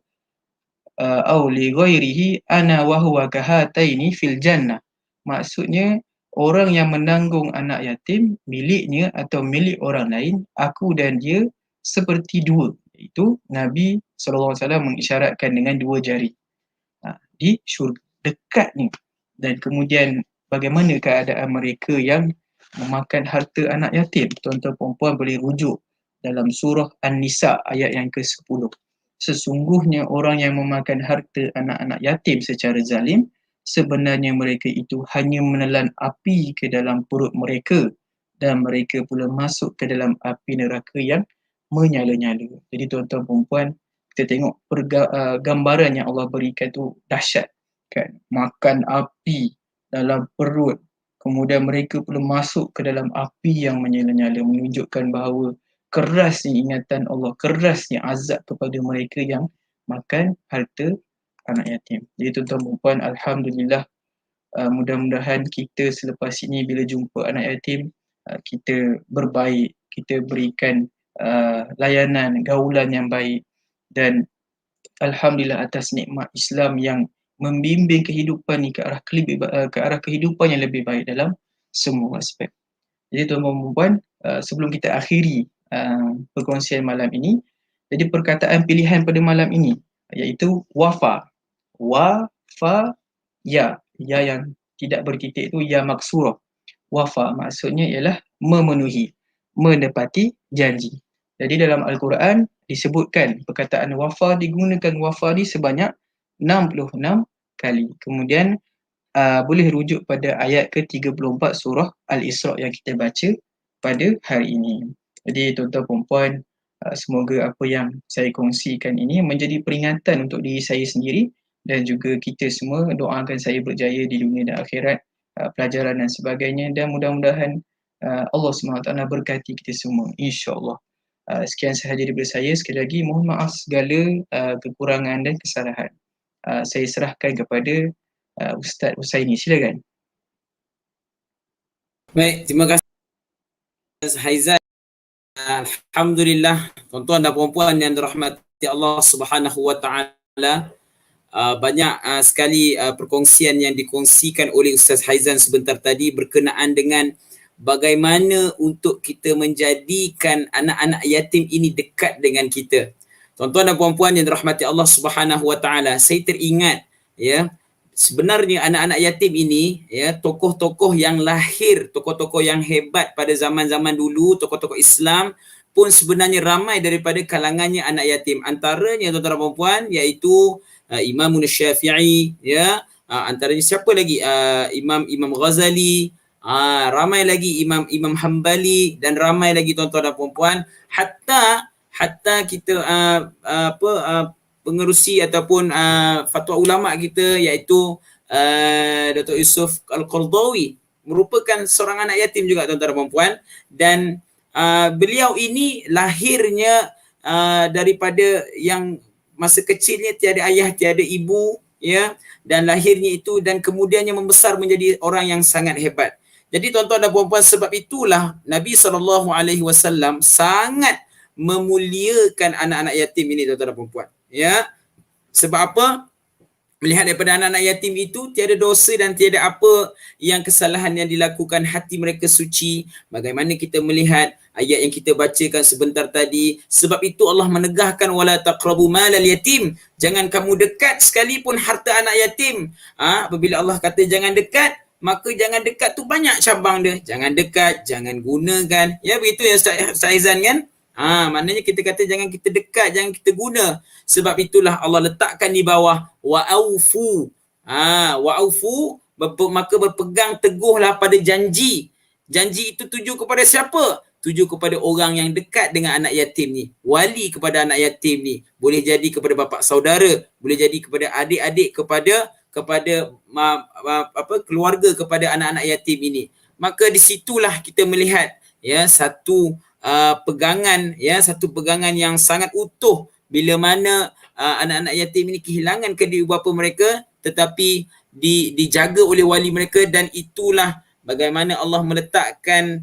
au li ghairihi ana wa huwa kahataini fil jannah. Maksudnya orang yang menanggung anak yatim miliknya atau milik orang lain, aku dan dia seperti dua. Itu Nabi SAW mengisyaratkan dengan dua jari di syurga, dekat ni. Dan kemudian bagaimana keadaan mereka yang memakan harta anak yatim? Tuan-tuan perempuan boleh rujuk dalam surah An-Nisa ayat yang ke-10. Sesungguhnya orang yang memakan harta anak-anak yatim secara zalim, sebenarnya mereka itu hanya menelan api ke dalam perut mereka dan mereka pula masuk ke dalam api neraka yang menyala-nyala. Jadi tuan-tuan perempuan, kita tengok gambaran yang Allah berikan tu dahsyat kan. Makan api dalam perut, kemudian mereka pula masuk ke dalam api yang menyala-nyala, menunjukkan bahawa kerasnya ingatan Allah, kerasnya azab kepada mereka yang makan harta anak yatim. Jadi tuan-tuan perempuan, alhamdulillah, mudah-mudahan kita selepas ini bila jumpa anak yatim, kita berbaik, kita berikan layanan, gaulan yang baik, dan alhamdulillah atas nikmat Islam yang membimbing kehidupan ni ke arah kehidupan yang lebih baik dalam semua aspek. Jadi tuan-tuan perempuan, sebelum kita akhiri perkongsian malam ini, jadi perkataan pilihan pada malam ini iaitu wafa. Ya yang tidak bertitik itu ya maksurah. Wafa maksudnya ialah memenuhi, menepati janji. Jadi dalam Al-Quran disebutkan perkataan wafa, digunakan wafa ni sebanyak 66 kali. Kemudian boleh rujuk pada ayat ke-34 surah Al-Isra yang kita baca pada hari ini. Jadi tuan-tuan perempuan, semoga apa yang saya kongsikan ini menjadi peringatan untuk diri saya sendiri dan juga kita semua. Doakan saya berjaya di dunia dan akhirat, pelajaran dan sebagainya, dan mudah-mudahan Allah SWT berkati kita semua, insya-Allah. Sekian sahaja daripada saya. Sekali lagi mohon maaf segala kekurangan dan kesalahan. Saya serahkan kepada Ustaz Husaini. Silakan. Baik, terima kasih Ustaz Haizan. Alhamdulillah, tuan-tuan dan puan-puan yang dirahmati Allah Subhanahu wa taala, banyak sekali perkongsian yang dikongsikan oleh Ustaz Haizan sebentar tadi berkenaan dengan bagaimana untuk kita menjadikan anak-anak yatim ini dekat dengan kita. Tuan-tuan dan puan-puan yang dirahmati Allah Subhanahu wa taala, saya teringat sebenarnya anak-anak yatim ini tokoh-tokoh yang lahir, tokoh-tokoh yang hebat pada zaman-zaman dulu, tokoh-tokoh Islam pun sebenarnya ramai daripada kalangannya anak yatim. Antaranya tuan-tuan dan puan-puan iaitu Imam Syafi'i, antaranya siapa lagi? Imam Ghazali, ramai lagi Imam Hambali, dan ramai lagi tuan-tuan dan puan-puan, hatta kita pengerusi ataupun fatwa ulama kita iaitu Dr. Yusuf Al-Qardawi merupakan seorang anak yatim juga tuan-tuan dan puan-puan, dan beliau ini lahirnya daripada yang masa kecilnya tiada ayah tiada ibu, dan lahirnya itu dan kemudiannya membesar menjadi orang yang sangat hebat. Jadi tuan-tuan dan puan-puan, sebab itulah Nabi SAW sangat memuliakan anak-anak yatim ini tuan-tuan dan puan-puan. Sebab apa? Melihat daripada anak-anak yatim itu tiada dosa dan tiada apa yang kesalahan yang dilakukan, hati mereka suci. Bagaimana kita melihat ayat yang kita bacakan sebentar tadi, sebab itu Allah menegahkan wala taqrabu malal yatim, jangan kamu dekat sekalipun harta anak yatim. Apabila Allah kata jangan dekat, maka jangan dekat tu banyak cabang dia. Jangan dekat, jangan gunakan. Begitu ya Ustaz Aizan kan? Maknanya kita kata jangan kita dekat, jangan kita guna. Sebab itulah Allah letakkan di bawah wa'aufu. Wa'aufu, maka berpegang teguhlah pada janji. Janji itu tuju kepada siapa? Tuju kepada orang yang dekat dengan anak yatim ni. Wali kepada anak yatim ni. Boleh jadi kepada bapa saudara, boleh jadi kepada adik-adik, kepada keluarga kepada anak-anak yatim ini. Maka di situlah kita melihat ya satu pegangan yang sangat utuh bila mana anak-anak yatim ini kehilangan kedua bapa mereka tetapi dijaga oleh wali mereka, dan itulah bagaimana Allah meletakkan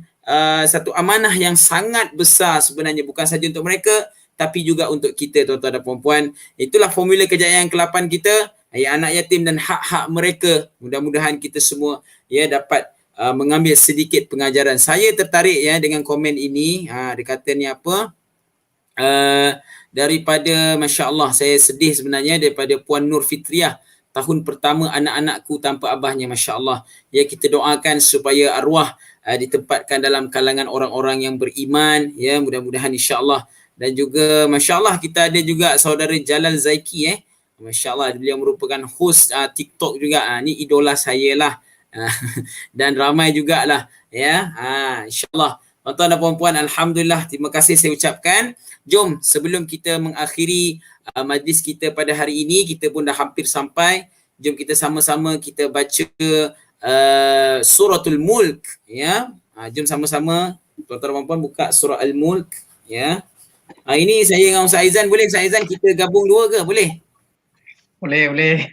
satu amanah yang sangat besar sebenarnya, bukan saja untuk mereka tapi juga untuk kita, tuan-tuan dan puan-puan. Itulah formula kejayaan ke-8 kita, anak yatim dan hak-hak mereka. Mudah-mudahan kita semua ya dapat mengambil sedikit pengajaran. Saya tertarik ya dengan komen ini. Dia kata ni apa? Daripada Masya Allah, saya sedih sebenarnya, daripada Puan Nur Fitriah. Tahun pertama anak-anakku tanpa abahnya, Masya Allah. Ya, kita doakan supaya arwah ditempatkan dalam kalangan orang-orang yang beriman. Ya, mudah-mudahan insya Allah. Dan juga Masya Allah, kita ada juga saudara Jalal Zaiki. Masya Allah, beliau merupakan host TikTok juga. Ni idola saya lah. Dan ramai jugalah. Ya, insya Allah. Tuan-tuan dan puan-puan, Alhamdulillah, terima kasih saya ucapkan. Jom, sebelum kita mengakhiri majlis kita pada hari ini, kita pun dah hampir sampai. Jom kita sama-sama kita baca Suratul Mulk. Ya, jom sama-sama tuan-tuan dan puan-puan buka surah Al-Mulk. Ya, ini saya dengan Ustaz Aizan, boleh Ustaz Aizan kita gabung dua ke? Boleh? Boleh.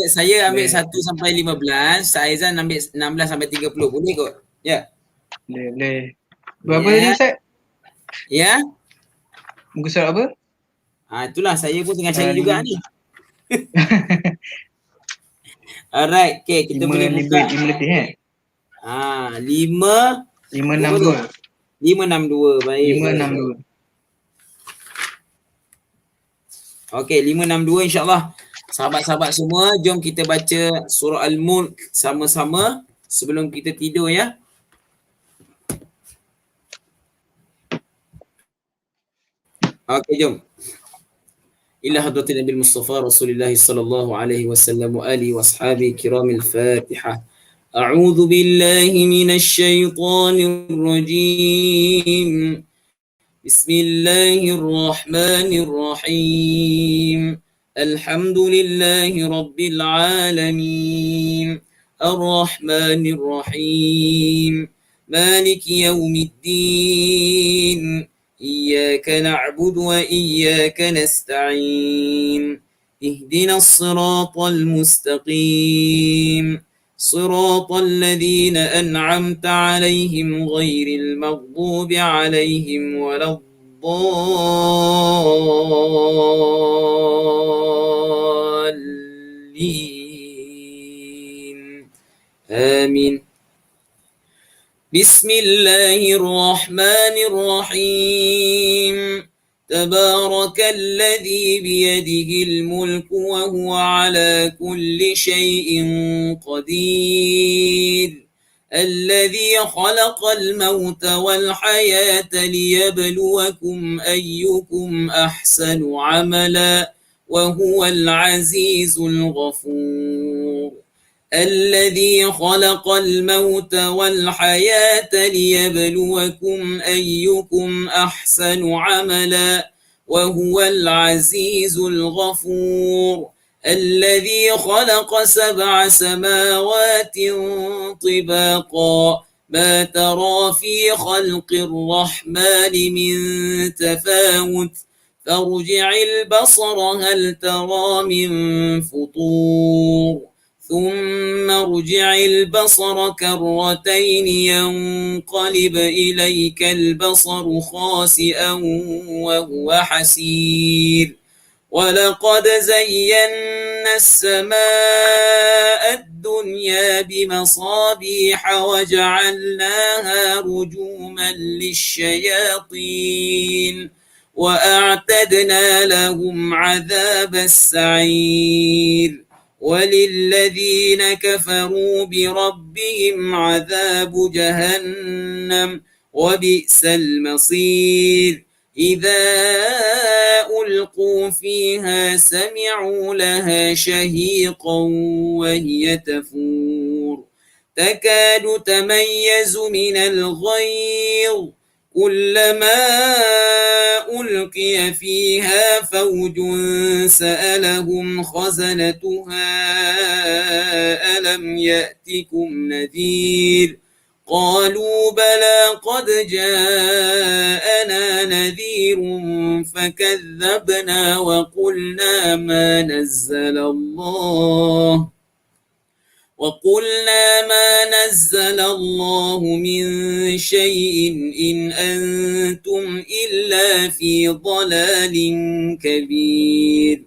Saya ambil 1 sampai 15, Ustaz Aizan ambil 16 sampai 30. Boleh kot? Ya. Boleh. Berapa ni Ustaz? Ya. Muka surat apa? Itulah saya pun tengah cari juga ni. Alright, okay, kita boleh buka. 5 lebih 562. 562, baik. 562. Okey, 562 insya-Allah. Sahabat-sahabat semua, jom kita baca surah Al-Mulk sama-sama sebelum kita tidur ya. Okey, jom. Ila hadratin Nabi Mustafa Rasulullah sallallahu alaihi wasallam wa alihi washabihi kiramil Fatihah. A'udzu billahi minasy syaithanir rajim. Bismillahirrahmanirrahim. Alhamdulillahi rabbil alamin. Ar-Rahmanir Rahim. Maliki yaumiddin. إياك نعبد وإياك نستعين اهدنا الصراط المستقيم صراط الذين أنعمت عليهم غير المغضوب عليهم ولا الضالين آمين. بسم الله الرحمن الرحيم. تبارك الذي بيده الملك وهو على كل شيء قدير. الذي خلق الموت والحياة ليبلوكم أيكم أحسن عملا وهو العزيز الغفور. الذي خلق الموت والحياة ليبلوكم أيكم أحسن عملا وهو العزيز الغفور. الذي خلق 7 سماوات طباقا ما ترى في خلق الرحمن من تفاوت فارجع البصر هل ترى من فطور ثم ارجع البصر كرتين ينقلب إليك البصر خاسئا وهو حسير. ولقد زينا السماء الدنيا بمصابيح وجعلناها رجوما للشياطين وأعتدنا لهم عذاب السعير. وللذين كفروا بربهم عذاب جهنم وبئس المصير. إذا ألقوا فيها سمعوا لها شهيقا وهي تفور تكاد تميز من الغيظ كلما ألقي فيها فوج سألهم خزنتها ألم يأتكم نذير قالوا بلى قد جاءنا نذير فكذبنا وقلنا ما نزل الله من شيء إن أنتم إلا في ضلال كبير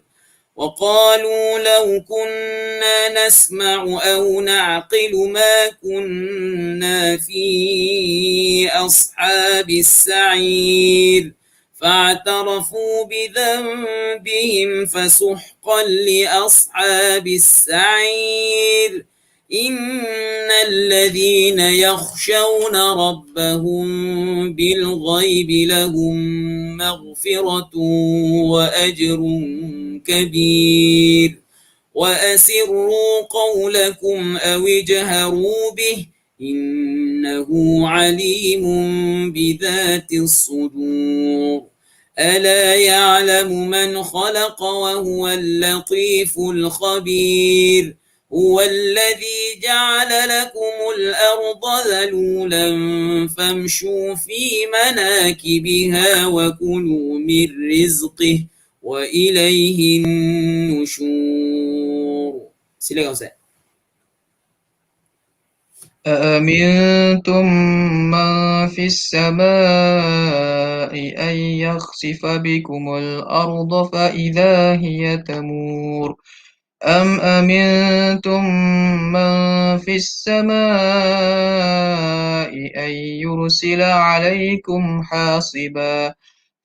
وقالوا لو كنا نسمع أو نعقل ما كنا في أصحاب السعير فاعترفوا بذنبهم فسحقا لأصحاب السعير إن الذين يخشون ربهم بالغيب لهم مغفرة وأجر كبير وأسروا قولكم أو اجهروا به إنه عليم بذات الصدور ألا يعلم من خلق وهو اللطيف الخبير هو الذي جعل لكم الأرض ذلولا فامشوا في مناكبها وكلوا من رزقه وإليه النشور. Silakan Ustaz. أأمنتم من في السماء أن يخسف بكم الأرض فإذا هي تمور أم أمنتم من في السماء أن يرسل عليكم حاصبا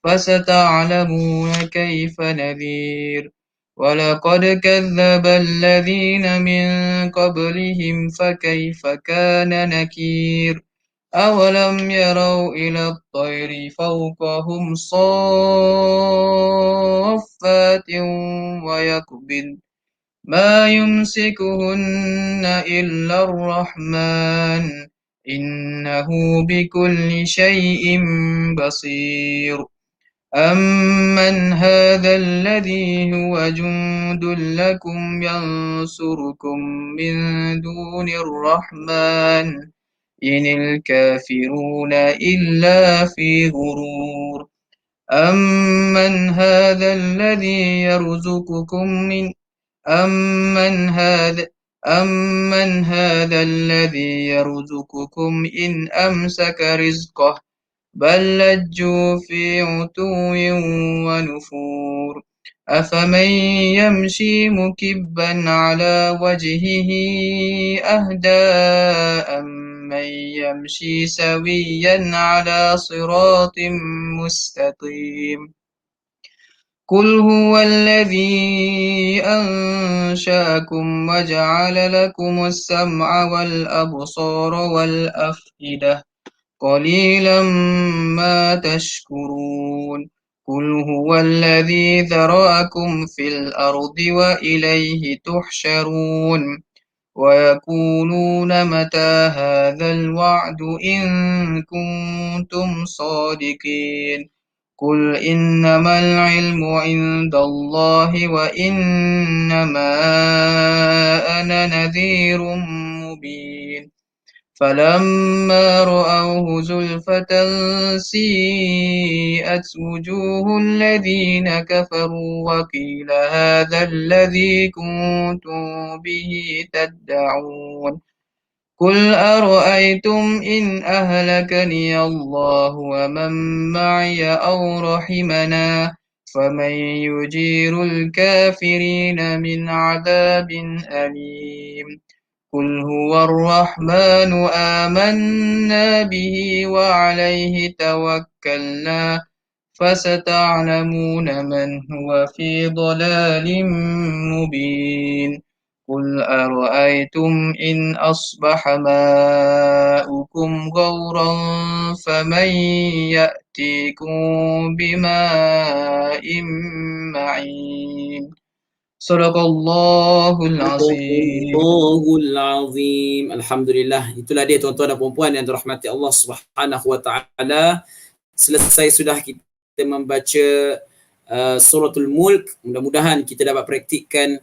فستعلمون كيف نذير ولقد كذب الذين من قبلهم فكيف كان نكير أولم يروا إلى الطير فوقهم صافات ويقبض ما يمسكهن إلا الرحمن إنه بكل شيء بصير أمن هذا الذي هو جند لكم ينصركم من دون الرحمن إن الكافرون إلا في غرور أمن هذا الذي يرزقكم أمن هذا الذي يرزقكم إن أمسك رزقه بل لجوا في عتو ونفور أفمن يمشي مكبا على وجهه أهدى أمن يمشي سويا على صراط مستقيم قل هو الذي أنشأكم وجعل لكم السمع والأبصار والأفئدة قليلا ما تشكرون قل هو الذي ذرأكم في الأرض وإليه تحشرون ويقولون متى هذا الوعد إن كنتم صادقين قل إنما العلم عند الله وإنما أنا نذير مبين فلما رأوه زلفة سيئت وجوه الذين كفروا وقيل هذا الذي كنتم به تدعون قل أرأيتم إن أهلكني الله ومن معي أو رحمنا فمن يجير الكافرين من عذاب أليم قل هو الرحمن آمنا به وعليه توكلنا فستعلمون من هو في ضلال مبين قل أرأيتم إن أصبح ماؤكم غورا فمن يأتيكم بماء معين Sadaqallahul azim. Allahul azim. Alhamdulillah. Itulah dia tuan-tuan dan puan-puan yang dirahmati Allah Subhanahu wa taala. Selesai sudah kita membaca suratul Mulk. Mudah-mudahan kita dapat praktikkan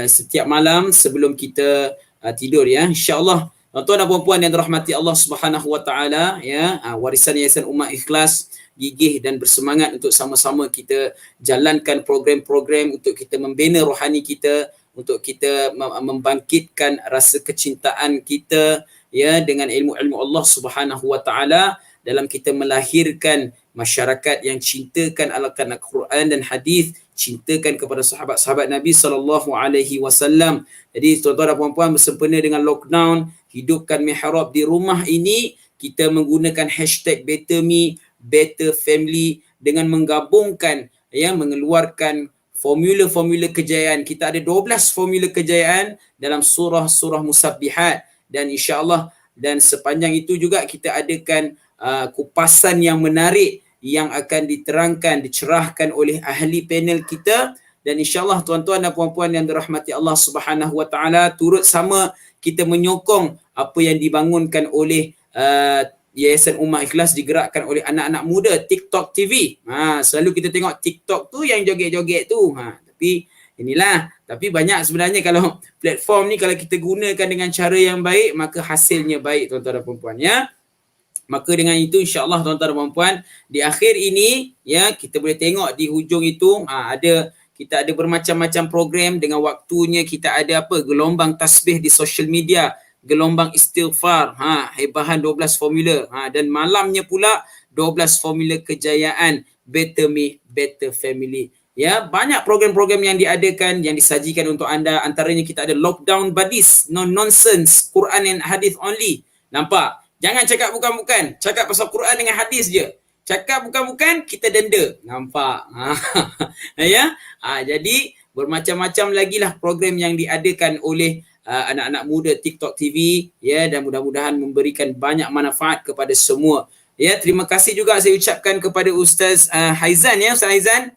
setiap malam sebelum kita tidur ya. Insya-Allah. Tuan-tuan dan puan-puan yang dirahmati Allah Subhanahu wa taala ya, warisan Yayasan Ummah Ikhlas gigih dan bersemangat untuk sama-sama kita jalankan program-program untuk kita membina rohani kita, untuk kita membangkitkan rasa kecintaan kita ya dengan ilmu-ilmu Allah Subhanahu wa taala dalam kita melahirkan masyarakat yang cintakan Al-Quran dan hadis, cintakan kepada sahabat-sahabat Nabi sallallahu alaihi wasallam. Jadi tuan-tuan dan puan-puan, bersempena dengan lockdown, hidupkan mihrab di rumah ini, kita menggunakan hashtag #BetterMe, Better Family dengan menggabungkan ya, mengeluarkan formula-formula kejayaan. Kita ada 12 formula kejayaan dalam surah-surah Musabbihat, dan insya-Allah dan sepanjang itu juga kita adakan kupasan yang menarik yang akan diterangkan, dicerahkan oleh ahli panel kita, dan insya-Allah tuan-tuan dan puan-puan yang dirahmati Allah Subhanahu wa taala, turut sama kita menyokong apa yang dibangunkan oleh Yayasan Ummah Ikhlas, digerakkan oleh anak-anak muda, TikTok TV. Selalu kita tengok TikTok tu yang joget-joget tu. Tapi banyak sebenarnya kalau platform ni kalau kita gunakan dengan cara yang baik, maka hasilnya baik tuan-tuan dan puan-puan ya. Maka dengan itu insya-Allah tuan-tuan dan puan-puan, di akhir ini ya, kita boleh tengok di hujung itu kita ada bermacam-macam program dengan waktunya. Kita ada gelombang tasbih di social media, gelombang istighfar, hebahan 12 formula, dan malamnya pula 12 formula kejayaan Better Me, Better Family. Ya, banyak program-program yang diadakan, yang disajikan untuk anda. Antaranya kita ada Lockdown Buddies, no nonsense, Quran and hadis only. Nampak? Jangan cakap bukan-bukan, cakap pasal Quran dengan hadis je. Cakap bukan-bukan, kita denda. Nampak? Ya. Jadi bermacam-macam lagi lah program yang diadakan oleh anak-anak muda TikTok TV ya, dan mudah-mudahan memberikan banyak manfaat kepada semua. Ya, terima kasih juga saya ucapkan kepada Ustaz Haizan ya, Ustaz Haizan.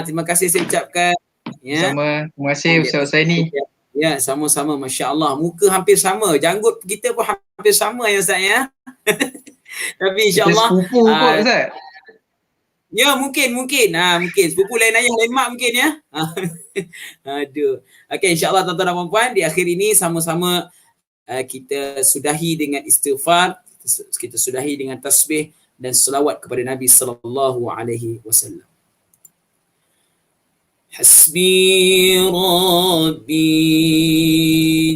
Terima kasih saya ucapkan ya. Sama. Terima kasih Ustaz Husaini. Ya, sama-sama, masya-Allah. Muka hampir sama, janggut kita pun hampir sama ya Ustaz ya. Tapi insya-Allah sepupu kot Ustaz. Ya, mungkin. Mungkin. Sepupu lain ayah, lain mak mungkin ya. Aduh. Okey, insya-Allah tuan-tuan dan puan-puan, di akhir ini sama-sama kita sudahi dengan istighfar, kita sudahi dengan tasbih dan selawat kepada Nabi sallallahu alaihi wasallam. Hasbi Rabbi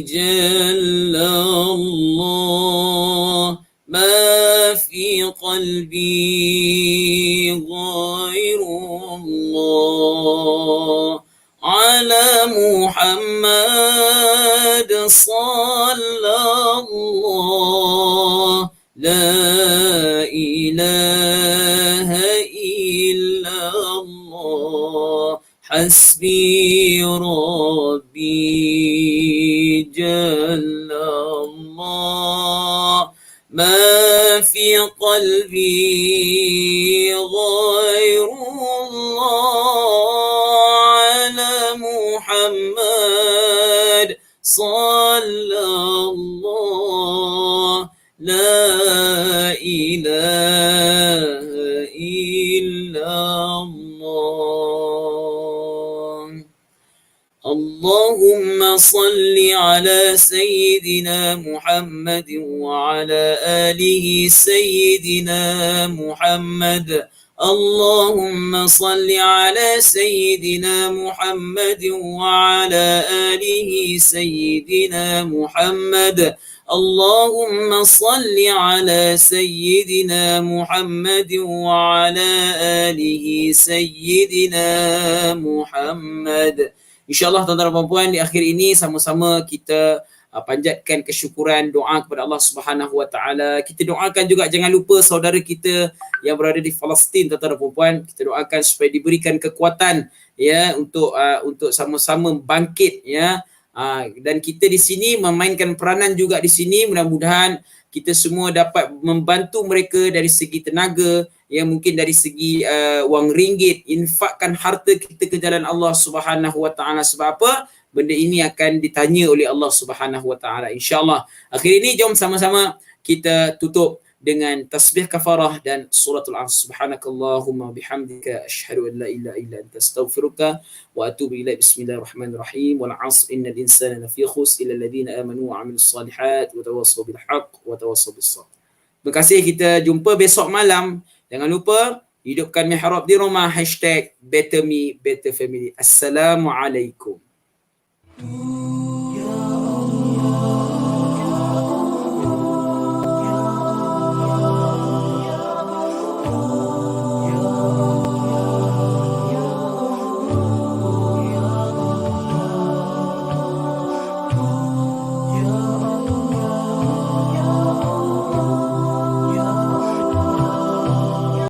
Jalla Allah, ما في قلبي غير الله, على محمد صلى الله, لا إله إلا الله, حسبي ربي جل الله, ما في قلبي غير الله, على محمد صلى الله, لا إله إلا الله. اللهم صل على سيدنا محمد وعلى آله سيدنا محمد. اللهم صل على سيدنا محمد وعلى آله سيدنا محمد. اللهم صل على سيدنا محمد وعلى آله سيدنا محمد. InsyaAllah tuan-tuan dan puan-puan, di akhir ini sama-sama kita panjatkan kesyukuran, doa kepada Allah Subhanahu wa taala. Kita doakan juga jangan lupa saudara kita yang berada di Palestin, tuan-tuan dan puan-puan. Kita doakan supaya diberikan kekuatan ya untuk sama-sama bangkit ya. Dan kita di sini memainkan peranan juga di sini. Mudah-mudahan kita semua dapat membantu mereka dari segi tenaga, ya mungkin dari segi wang ringgit, infakkan harta kita ke jalan Allah Subhanahu wa taala. Sebab apa? Benda ini akan ditanya oleh Allah Subhanahu wa taala insya-Allah. Akhir ini jom sama-sama kita tutup dengan tasbih kafarah dan suratul Asr. Subhanakallahumma bihamdika asyhadu an la ilaha illa anta astaghfiruka wa atubu ilaik. Bismillahirrahmanirrahim. Wal 'asr innal insana lafi khusr illa alladhina amanu wa 'amilus solihat wa tawassaw bil haqq wa tawassaw bis sabr. Terima kasih, kita jumpa besok malam. Jangan lupa hidupkan mihrab di rumah, #BetterMe Better Family. Assalamualaikum.